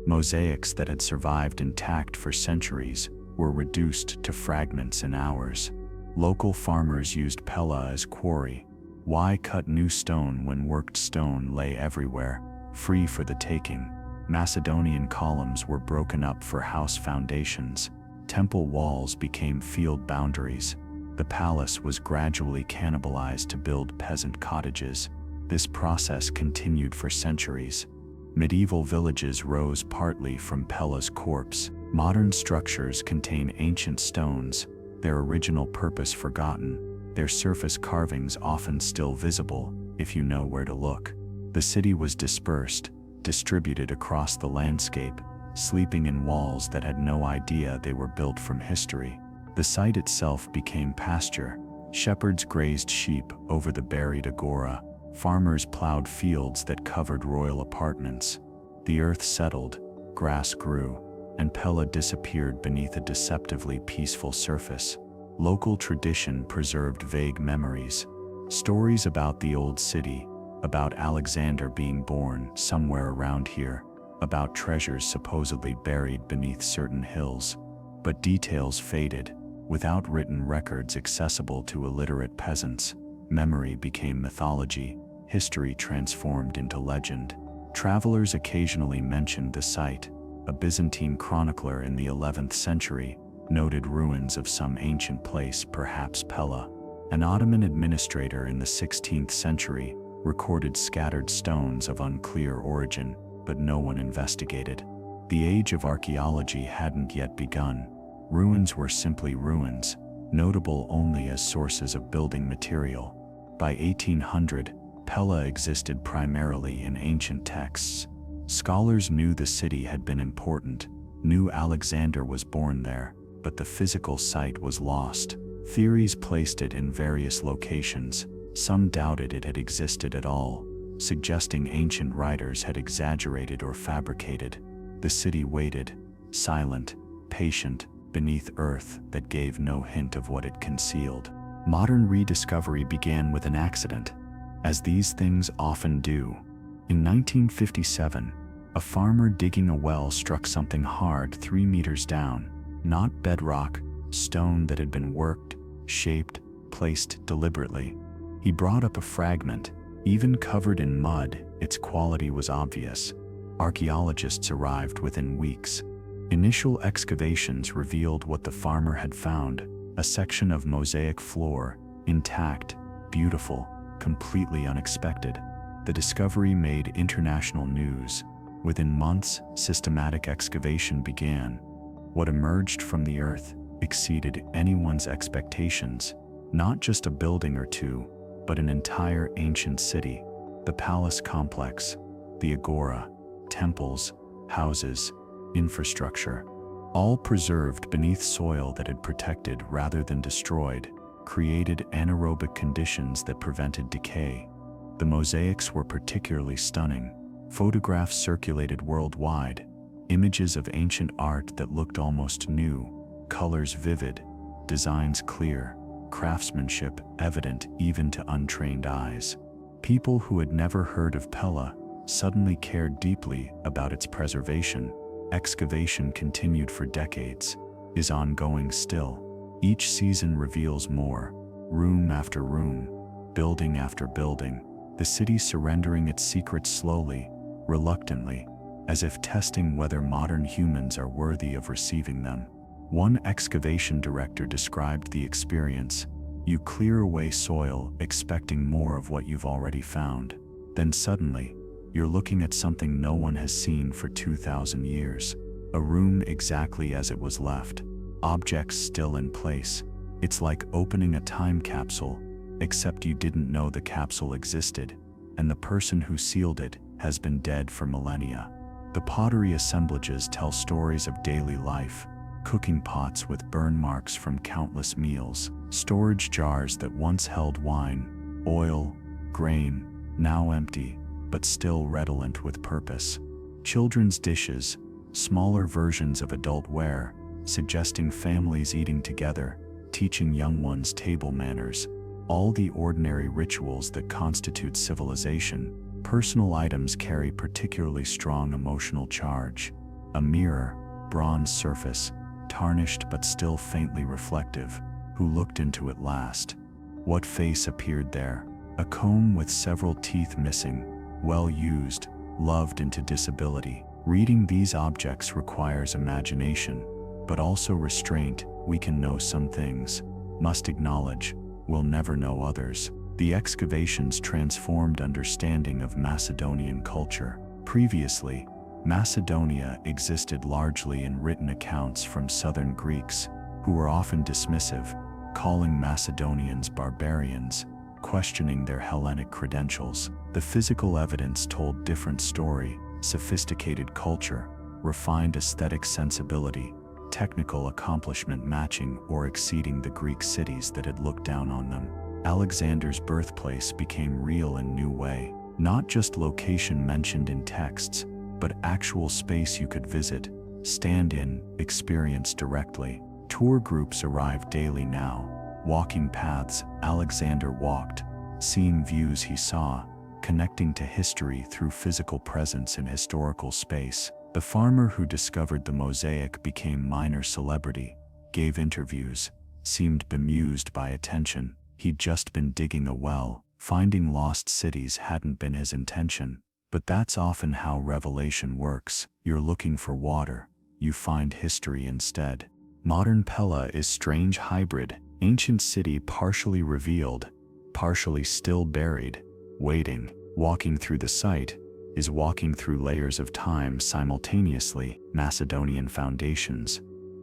Mosaics that had survived intact for centuries were reduced to fragments in hours. Local farmers used Pella as quarry. Why cut new stone when worked stone lay everywhere, free for the taking? Macedonian columns were broken up for house foundations. Temple walls became field boundaries. The palace was gradually cannibalized to build peasant cottages. This process continued for centuries. Medieval villages rose partly from Pella's corpse. Modern structures contain ancient stones, their original purpose forgotten, their surface carvings often still visible, if you know where to look. The city was dispersed, distributed across the landscape, sleeping in walls that had no idea they were built from history. The site itself became pasture. Shepherds grazed sheep over the buried agora. Farmers plowed fields that covered royal apartments. The earth settled, grass grew, and Pella disappeared beneath a deceptively peaceful surface. Local tradition preserved vague memories. Stories about the old city, about Alexander being born somewhere around here, about treasures supposedly buried beneath certain hills. But details faded. Without written records accessible to illiterate peasants, memory became mythology, history transformed into legend. Travelers occasionally mentioned the site. A Byzantine chronicler in the 11th century noted ruins of some ancient place, perhaps Pella. An Ottoman administrator in the 16th century recorded scattered stones of unclear origin, but no one investigated. The age of archaeology hadn't yet begun. Ruins were simply ruins, notable only as sources of building material. By 1800, Pella existed primarily in ancient texts. Scholars knew the city had been important, knew Alexander was born there, but the physical site was lost. Theories placed it in various locations. Some doubted it had existed at all, suggesting ancient writers had exaggerated or fabricated. The city waited, silent, patient, beneath earth that gave no hint of what it concealed. Modern rediscovery began with an accident, as these things often do. In 1957, a farmer digging a well struck something hard 3 meters down, not bedrock, stone that had been worked, shaped, placed deliberately. He brought up a fragment, even covered in mud. Its quality was obvious. Archaeologists arrived within weeks. Initial excavations revealed what the farmer had found: a section of mosaic floor, intact, beautiful, completely unexpected. The discovery made international news. Within months, systematic excavation began. What emerged from the earth exceeded anyone's expectations. Not just a building or two, but an entire ancient city. The palace complex, the agora, temples, houses, infrastructure, all preserved beneath soil that had protected rather than destroyed, created anaerobic conditions that prevented decay. The mosaics were particularly stunning. Photographs circulated worldwide, images of ancient art that looked almost new, colors vivid, designs clear, craftsmanship evident even to untrained eyes. People who had never heard of Pella suddenly cared deeply about its preservation. Excavation continued for decades, is ongoing still. Each season reveals more, room after room, building after building, the city surrendering its secrets slowly, reluctantly, as if testing whether modern humans are worthy of receiving them. One excavation director described the experience: you clear away soil expecting more of what you've already found. Then suddenly, you're looking at something no one has seen for 2,000 years. A room exactly as it was left, objects still in place. It's like opening a time capsule, except you didn't know the capsule existed, and the person who sealed it has been dead for millennia. The pottery assemblages tell stories of daily life: cooking pots with burn marks from countless meals, storage jars that once held wine, oil, grain, now empty, but still redolent with purpose. Children's dishes, smaller versions of adult ware, suggesting families eating together, teaching young ones table manners, all the ordinary rituals that constitute civilization. Personal items carry particularly strong emotional charge. A mirror, bronze surface, tarnished but still faintly reflective. Who looked into it last? What face appeared there? A comb with several teeth missing, well used, loved into disability. Reading these objects requires imagination, but also restraint. We can know some things, must acknowledge, we'll never know others. The excavations transformed understanding of Macedonian culture. Previously, Macedonia existed largely in written accounts from southern Greeks, who were often dismissive, calling Macedonians barbarians, questioning their Hellenic credentials. The physical evidence told different story: sophisticated culture, refined aesthetic sensibility, technical accomplishment matching or exceeding the Greek cities that had looked down on them. Alexander's birthplace became real in new way. Not just location mentioned in texts, but actual space you could visit, stand in, experience directly. Tour groups arrived daily now, walking paths Alexander walked, seeing views he saw, connecting to history through physical presence in historical space. The farmer who discovered the mosaic became minor celebrity, gave interviews, seemed bemused by attention. He'd just been digging a well. Finding lost cities hadn't been his intention. But that's often how revelation works. You're looking for water, you find history instead. Modern Pella is strange hybrid, ancient city partially revealed, partially still buried, waiting. Walking through the site is walking through layers of time simultaneously. Macedonian foundations,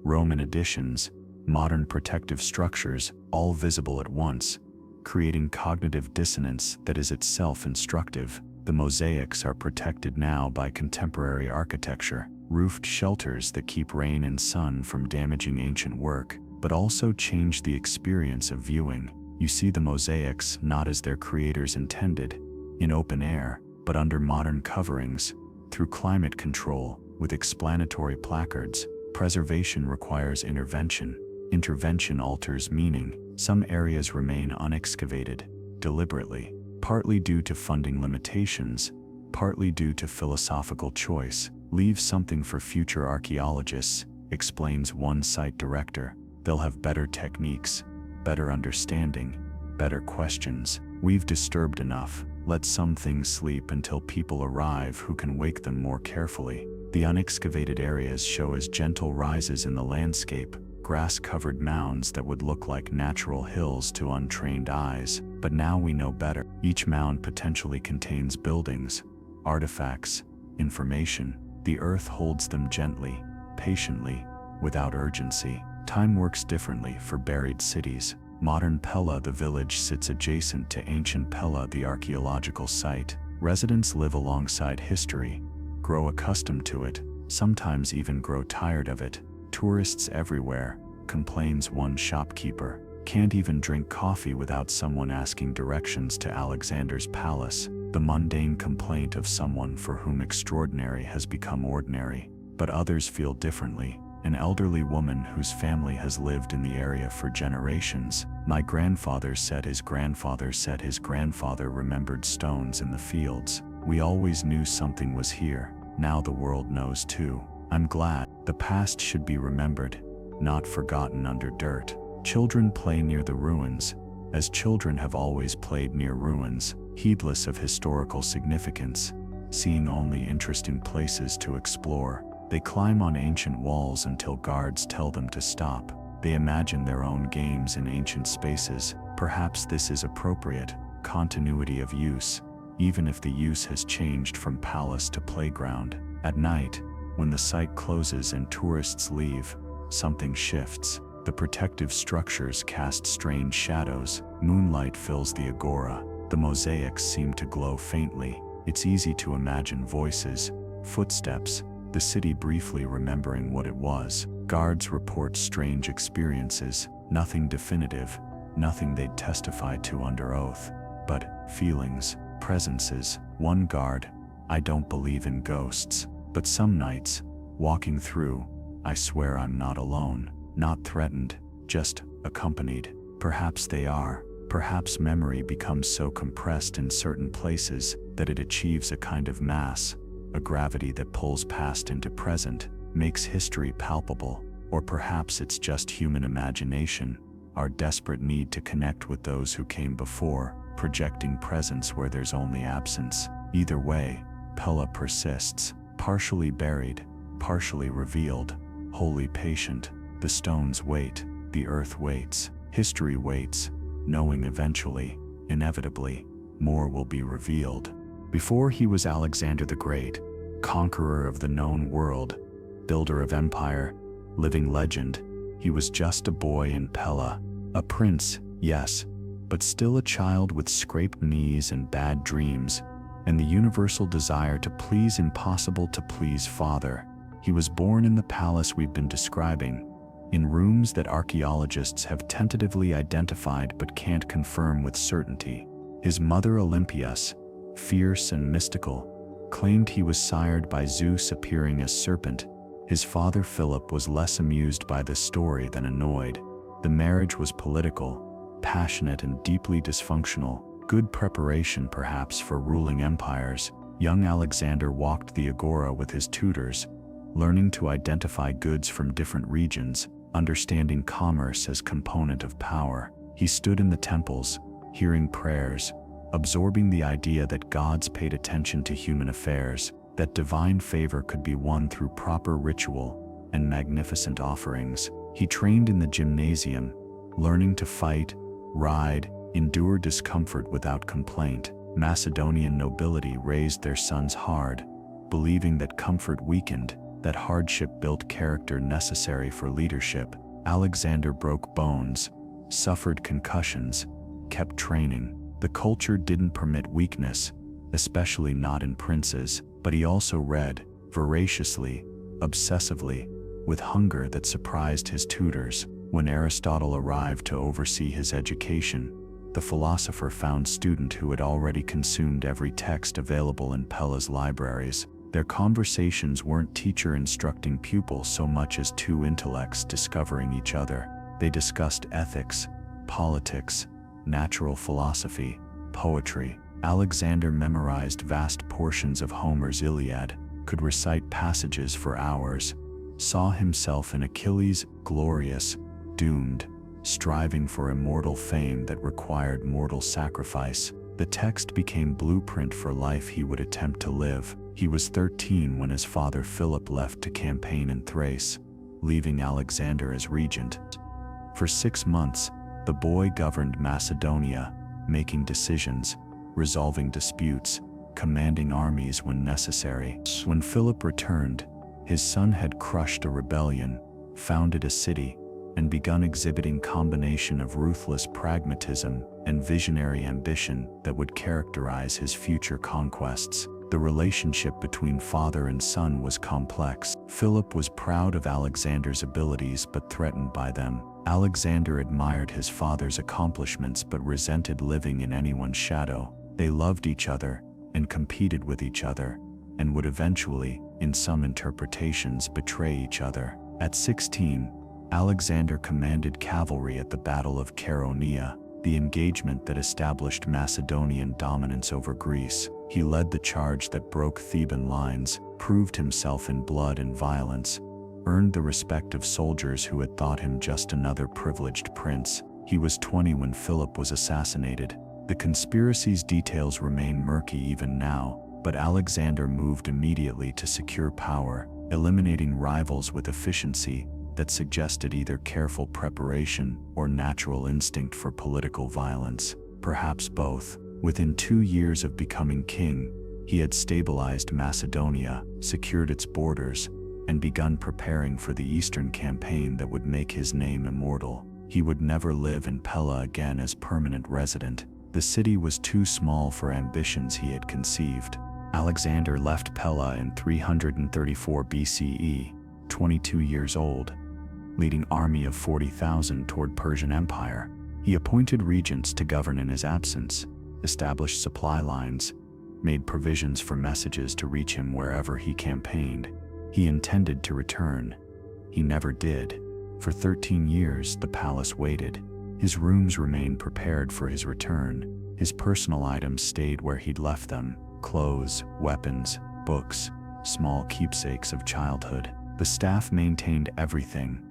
Roman additions, modern protective structures, all visible at once, creating cognitive dissonance that is itself instructive. The mosaics are protected now by contemporary architecture, roofed shelters that keep rain and sun from damaging ancient work, but also change the experience of viewing. You see the mosaics not as their creators intended, in open air, but under modern coverings, through climate control, with explanatory placards. Preservation requires intervention. Intervention alters meaning. Some areas remain unexcavated, deliberately, partly due to funding limitations, partly due to philosophical choice. Leave something for future archaeologists, explains one site director. They'll have better techniques, better understanding, better questions. We've disturbed enough. Let some things sleep until people arrive who can wake them more carefully. The unexcavated areas show as gentle rises in the landscape, grass-covered mounds that would look like natural hills to untrained eyes. But now we know better. Each mound potentially contains buildings, artifacts, information. The earth holds them gently, patiently, without urgency. Time works differently for buried cities. Modern Pella, the village, sits adjacent to ancient Pella, the archaeological site. Residents live alongside history, grow accustomed to it, sometimes even grow tired of it. Tourists everywhere, complains one shopkeeper, can't even drink coffee without someone asking directions to Alexander's palace. The mundane complaint of someone for whom extraordinary has become ordinary. But others feel differently. An elderly woman whose family has lived in the area for generations. My grandfather said his grandfather said his grandfather remembered stones in the fields. We always knew something was here. Now the world knows too. I'm glad. The past should be remembered, not forgotten under dirt. Children play near the ruins, as children have always played near ruins, heedless of historical significance, seeing only interesting places to explore. They climb on ancient walls until guards tell them to stop. They imagine their own games in ancient spaces. Perhaps this is appropriate, continuity of use, even if the use has changed from palace to playground. At night, when the site closes and tourists leave, something shifts. The protective structures cast strange shadows. Moonlight fills the agora. The mosaics seem to glow faintly. It's easy to imagine voices, footsteps, the city briefly remembering what it was. Guards report strange experiences, nothing definitive, nothing they'd testify to under oath, but feelings, presences. One guard, I don't believe in ghosts, but some nights, walking through, I swear I'm not alone, not threatened, just accompanied. Perhaps they are. Perhaps memory becomes so compressed in certain places that it achieves a kind of mass, a gravity that pulls past into present, makes history palpable. Or perhaps it's just human imagination, our desperate need to connect with those who came before, projecting presence where there's only absence. Either way, Pella persists, partially buried, partially revealed, wholly patient. The stones wait, the earth waits, history waits, knowing eventually, inevitably, more will be revealed. Before he was Alexander the Great, conqueror of the known world, builder of empire, living legend, he was just a boy in Pella, a prince, yes, but still a child with scraped knees and bad dreams, and the universal desire to please impossible to please father. He was born in the palace we've been describing, in rooms that archaeologists have tentatively identified but can't confirm with certainty. His mother Olympias, fierce and mystical, claimed he was sired by Zeus appearing as serpent. His father Philip was less amused by this story than annoyed. The marriage was political, passionate and deeply dysfunctional, good preparation perhaps for ruling empires. Young Alexander walked the agora with his tutors, learning to identify goods from different regions, understanding commerce as component of power. He stood in the temples, hearing prayers, absorbing the idea that gods paid attention to human affairs, that divine favor could be won through proper ritual and magnificent offerings. He trained in the gymnasium, learning to fight, ride, endure discomfort without complaint. Macedonian nobility raised their sons hard, believing that comfort weakened, that hardship built character necessary for leadership. Alexander broke bones, suffered concussions, kept training. The culture didn't permit weakness, especially not in princes, but he also read, voraciously, obsessively, with hunger that surprised his tutors. When Aristotle arrived to oversee his education, the philosopher found student who had already consumed every text available in Pella's libraries. Their conversations weren't teacher instructing pupil so much as two intellects discovering each other. They discussed ethics, politics, natural philosophy, poetry. Alexander memorized vast portions of Homer's Iliad, could recite passages for hours, saw himself in Achilles, glorious, doomed, striving for immortal fame that required mortal sacrifice. The text became blueprint for life he would attempt to live. He was 13 when his father Philip left to campaign in Thrace, leaving Alexander as regent. For 6 months, the boy governed Macedonia, making decisions, resolving disputes, commanding armies when necessary. When Philip returned, his son had crushed a rebellion, founded a city, and begun exhibiting combination of ruthless pragmatism and visionary ambition that would characterize his future conquests. The relationship between father and son was complex. Philip was proud of Alexander's abilities but threatened by them. Alexander admired his father's accomplishments but resented living in anyone's shadow. They loved each other and competed with each other, and would eventually, in some interpretations, betray each other. At 16, Alexander commanded cavalry at the Battle of Chaeronea, the engagement that established Macedonian dominance over Greece. He led the charge that broke Theban lines, proved himself in blood and violence, earned the respect of soldiers who had thought him just another privileged prince. He was 20 when Philip was assassinated. The conspiracy's details remain murky even now, but Alexander moved immediately to secure power, eliminating rivals with efficiency that suggested either careful preparation or natural instinct for political violence, perhaps both. Within 2 years of becoming king, he had stabilized Macedonia, secured its borders, and begun preparing for the Eastern campaign that would make his name immortal. He would never live in Pella again as permanent resident. The city was too small for ambitions he had conceived. Alexander left Pella in 334 BCE, 22 years old, leading army of 40,000 toward Persian Empire. He appointed regents to govern in his absence, established supply lines, made provisions for messages to reach him wherever he campaigned. He intended to return. He never did. For 13 years, the palace waited. His rooms remained prepared for his return. His personal items stayed where he'd left them: clothes, weapons, books, small keepsakes of childhood. The staff maintained everything: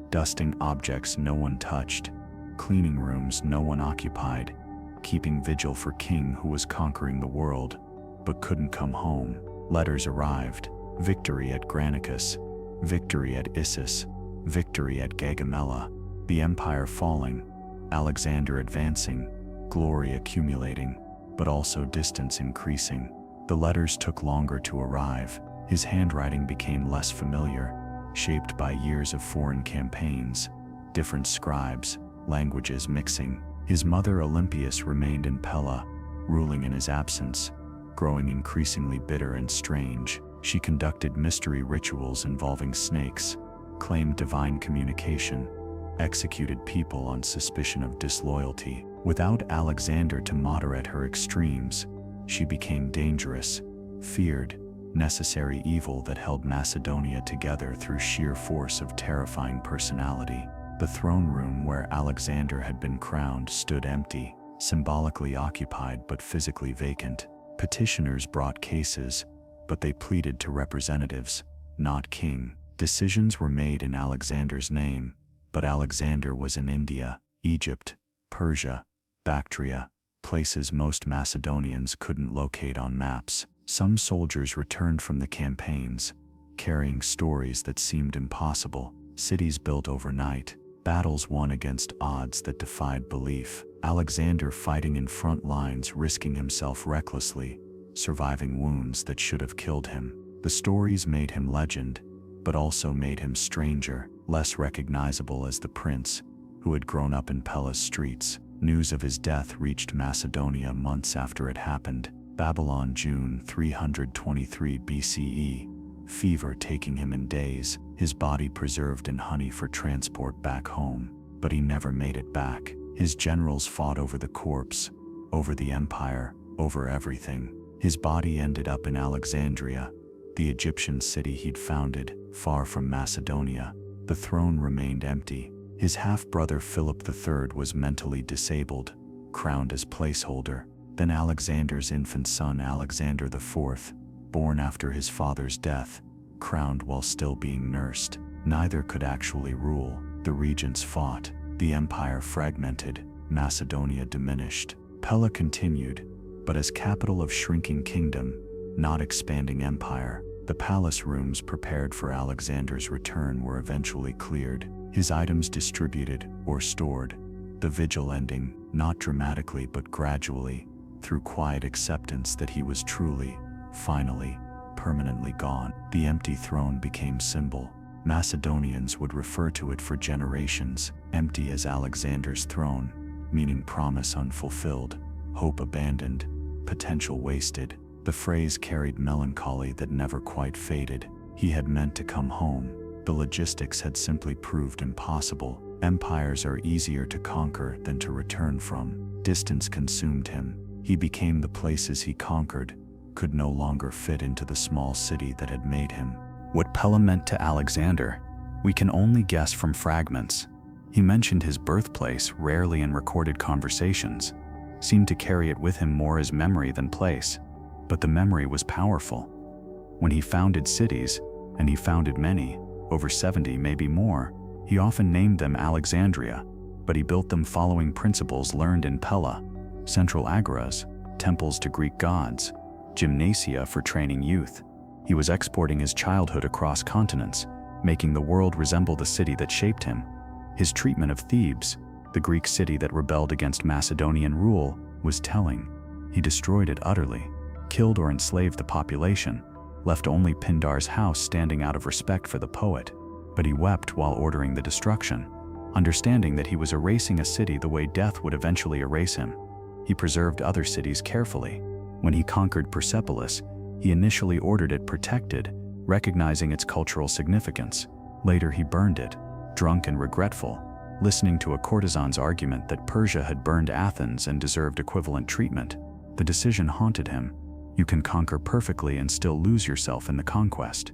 dusting objects no one touched, cleaning rooms no one occupied, keeping vigil for king who was conquering the world, but couldn't come home. Letters arrived: victory at Granicus, victory at Issus, victory at Gaugamela, the empire falling, Alexander advancing, glory accumulating, but also distance increasing. The letters took longer to arrive. His handwriting became less familiar, shaped by years of foreign campaigns, different scribes, languages mixing. His mother Olympias remained in Pella, ruling in his absence, growing increasingly bitter and strange. She conducted mystery rituals involving snakes, claimed divine communication, executed people on suspicion of disloyalty. Without Alexander to moderate her extremes, she became dangerous, feared, necessary evil that held Macedonia together through sheer force of terrifying personality. The throne room where Alexander had been crowned stood empty, symbolically occupied but physically vacant. Petitioners brought cases, but they pleaded to representatives, not king. Decisions were made in Alexander's name, but Alexander was in India, Egypt, Persia, Bactria, places most Macedonians couldn't locate on maps. Some soldiers returned from the campaigns, carrying stories that seemed impossible: cities built overnight, battles won against odds that defied belief, Alexander fighting in front lines, risking himself recklessly, surviving wounds that should have killed him. The stories made him legend, but also made him stranger, less recognizable as the prince who had grown up in Pella's streets. News of his death reached Macedonia months after it happened. Babylon, June 323 BCE. Fever taking him in days, his body preserved in honey for transport back home. But he never made it back. His generals fought over the corpse, over the empire, over everything. His body ended up in Alexandria, the Egyptian city he'd founded, far from Macedonia. The throne remained empty. His half-brother Philip III was mentally disabled, crowned as placeholder. Then Alexander's infant son Alexander IV, born after his father's death, crowned while still being nursed. Neither could actually rule. The regents fought. The empire fragmented. Macedonia diminished. Pella continued, but as capital of shrinking kingdom, not expanding empire. The palace rooms prepared for Alexander's return were eventually cleared, his items distributed or stored, the vigil ending, not dramatically but gradually, through quiet acceptance that he was truly, finally, permanently gone. The empty throne became symbol. Macedonians would refer to it for generations, empty as Alexander's throne, meaning promise unfulfilled, hope abandoned, potential wasted. The phrase carried melancholy that never quite faded. He had meant to come home. The logistics had simply proved impossible. Empires are easier to conquer than to return from. Distance consumed him. He became the places he conquered, could no longer fit into the small city that had made him. What Pella meant to Alexander, we can only guess from fragments. He mentioned his birthplace rarely in recorded conversations, seemed to carry it with him more as memory than place. But the memory was powerful. When he founded cities, and he founded many, over 70 maybe more, he often named them Alexandria, but he built them following principles learned in Pella: central agoras, temples to Greek gods, gymnasia for training youth. He was exporting his childhood across continents, making the world resemble the city that shaped him. His treatment of Thebes, the Greek city that rebelled against Macedonian rule, was telling. He destroyed it utterly, killed or enslaved the population, left only Pindar's house standing out of respect for the poet. But he wept while ordering the destruction, understanding that he was erasing a city the way death would eventually erase him. He preserved other cities carefully. When he conquered Persepolis, he initially ordered it protected, recognizing its cultural significance. Later he burned it, drunk and regretful, listening to a courtesan's argument that Persia had burned Athens and deserved equivalent treatment. The decision haunted him. You can conquer perfectly and still lose yourself in the conquest.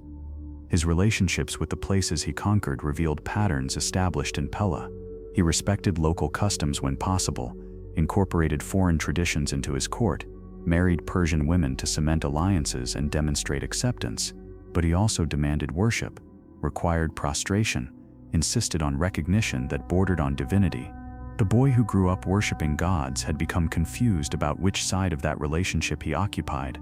His relationships with the places he conquered revealed patterns established in Pella. He respected local customs when possible, incorporated foreign traditions into his court, married Persian women to cement alliances and demonstrate acceptance, but he also demanded worship, required prostration, insisted on recognition that bordered on divinity. The boy who grew up worshiping gods had become confused about which side of that relationship he occupied.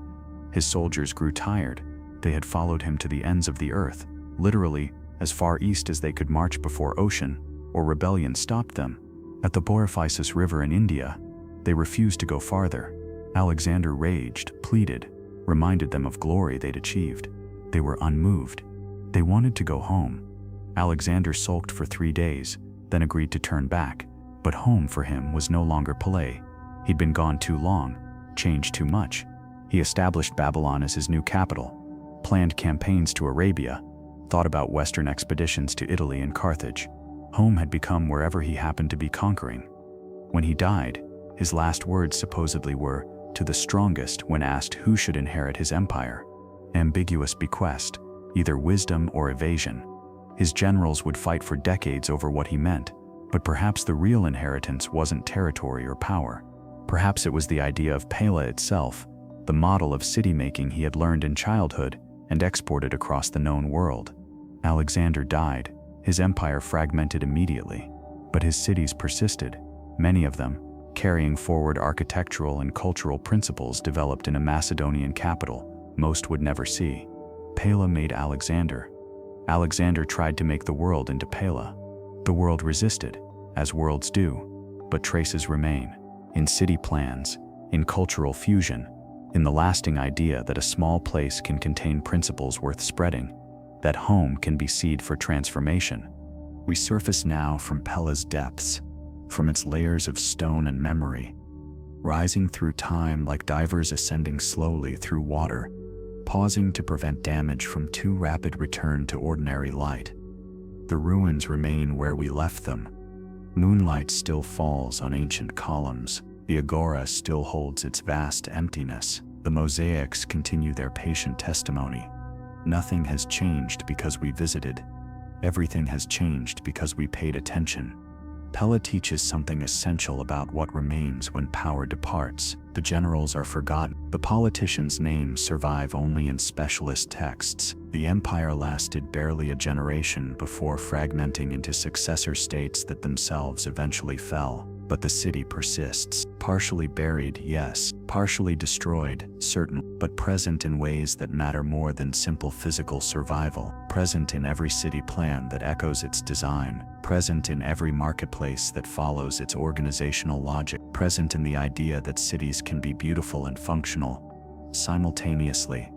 His soldiers grew tired. They had followed him to the ends of the earth, literally as far east as they could march before ocean, or rebellion stopped them. At the Boriphyssus River in India, they refused to go farther. Alexander raged, pleaded, reminded them of glory they'd achieved. They were unmoved. They wanted to go home. Alexander sulked for 3 days, then agreed to turn back. But home for him was no longer Pella. He'd been gone too long, changed too much. He established Babylon as his new capital, planned campaigns to Arabia, thought about Western expeditions to Italy and Carthage. Home had become wherever he happened to be conquering. When he died, his last words supposedly were, to the strongest when asked who should inherit his empire. Ambiguous bequest, either wisdom or evasion. His generals would fight for decades over what he meant. But perhaps the real inheritance wasn't territory or power. Perhaps it was the idea of Pella itself, the model of city-making he had learned in childhood and exported across the known world. Alexander died, his empire fragmented immediately, but his cities persisted, many of them carrying forward architectural and cultural principles developed in a Macedonian capital most would never see. Pella made Alexander. Alexander tried to make the world into Pella. The world resisted, as worlds do, but traces remain, in city plans, in cultural fusion, in the lasting idea that a small place can contain principles worth spreading. that home can be seed for transformation. We surface now from Pella's depths, from its layers of stone and memory, rising through time like divers ascending slowly through water, pausing to prevent damage from too rapid return to ordinary light. The ruins remain where we left them. Moonlight still falls on ancient columns. The agora still holds its vast emptiness. The mosaics continue their patient testimony. Nothing has changed because we visited. Everything has changed because we paid attention. Pella teaches something essential about what remains when power departs. The generals are forgotten. The politicians' names survive only in specialist texts. The empire lasted barely a generation before fragmenting into successor states that themselves eventually fell. But the city persists, partially buried, yes, partially destroyed, certain, but present in ways that matter more than simple physical survival, present in every city plan that echoes its design, present in every marketplace that follows its organizational logic, present in the idea that cities can be beautiful and functional simultaneously,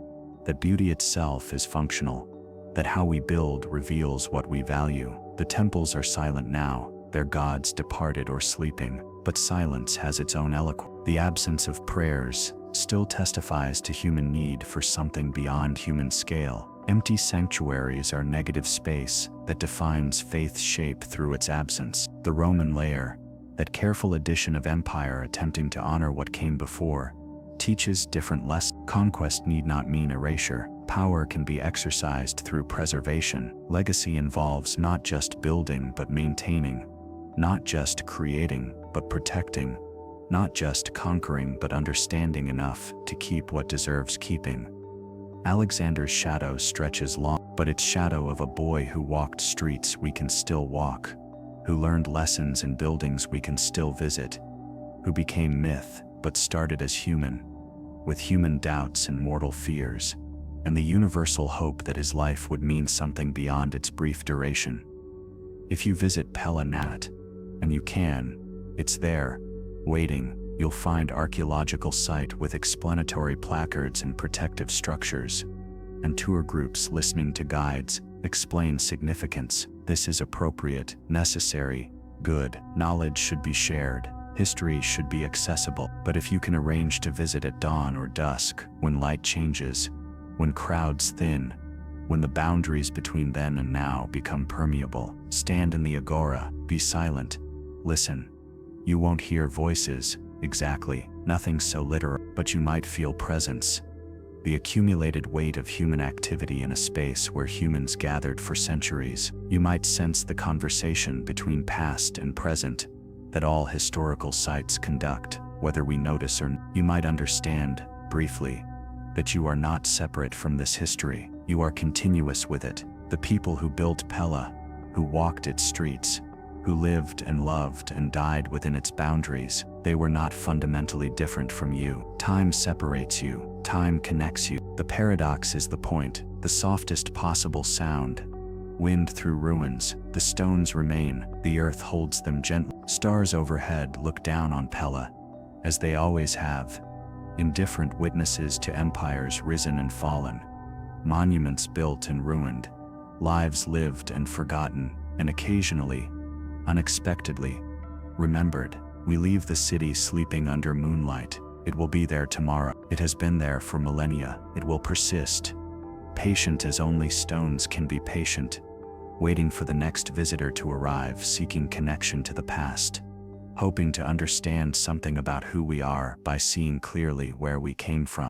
that beauty itself is functional, that how we build reveals what we value. The temples are silent now, their gods departed or sleeping, but silence has its own eloquence. The absence of prayers still testifies to human need for something beyond human scale. Empty sanctuaries are negative space that defines faith's shape through its absence. The Roman layer, that careful addition of empire attempting to honor what came before, teaches different lessons. Conquest need not mean erasure. Power can be exercised through preservation. Legacy involves not just building but maintaining, not just creating but protecting, not just conquering but understanding enough to keep what deserves keeping. Alexander's shadow stretches long, but it's shadow of a boy who walked streets we can still walk, who learned lessons in buildings we can still visit, who became myth but started as human, with human doubts and mortal fears, and the universal hope that his life would mean something beyond its brief duration. If you visit Pella Nat, and you can, it's there, waiting. You'll find archaeological site with explanatory placards and protective structures, and tour groups listening to guides explain significance. This is appropriate, necessary, good. Knowledge should be shared. History should be accessible. But if you can arrange to visit at dawn or dusk, when light changes, when crowds thin, when the boundaries between then and now become permeable, stand in the agora, be silent, listen. You won't hear voices, exactly, nothing so literal, but you might feel presence. The accumulated weight of human activity in a space where humans gathered for centuries. You might sense the conversation between past and present that all historical sites conduct, whether we notice or not. You might understand, briefly, that you are not separate from this history. You are continuous with it. The people who built Pella, who walked its streets, who lived and loved and died within its boundaries, they were not fundamentally different from you. Time separates you, time connects you. The paradox is the point, the softest possible sound. Wind through ruins, the stones remain, the earth holds them gently. Stars overhead look down on Pella, as they always have, indifferent witnesses to empires risen and fallen, monuments built and ruined, lives lived and forgotten, and occasionally, unexpectedly, remembered. We leave the city sleeping under moonlight. It will be there tomorrow. It has been there for millennia. It will persist, patient as only stones can be patient, waiting for the next visitor to arrive, seeking connection to the past, hoping to understand something about who we are by seeing clearly where we came from.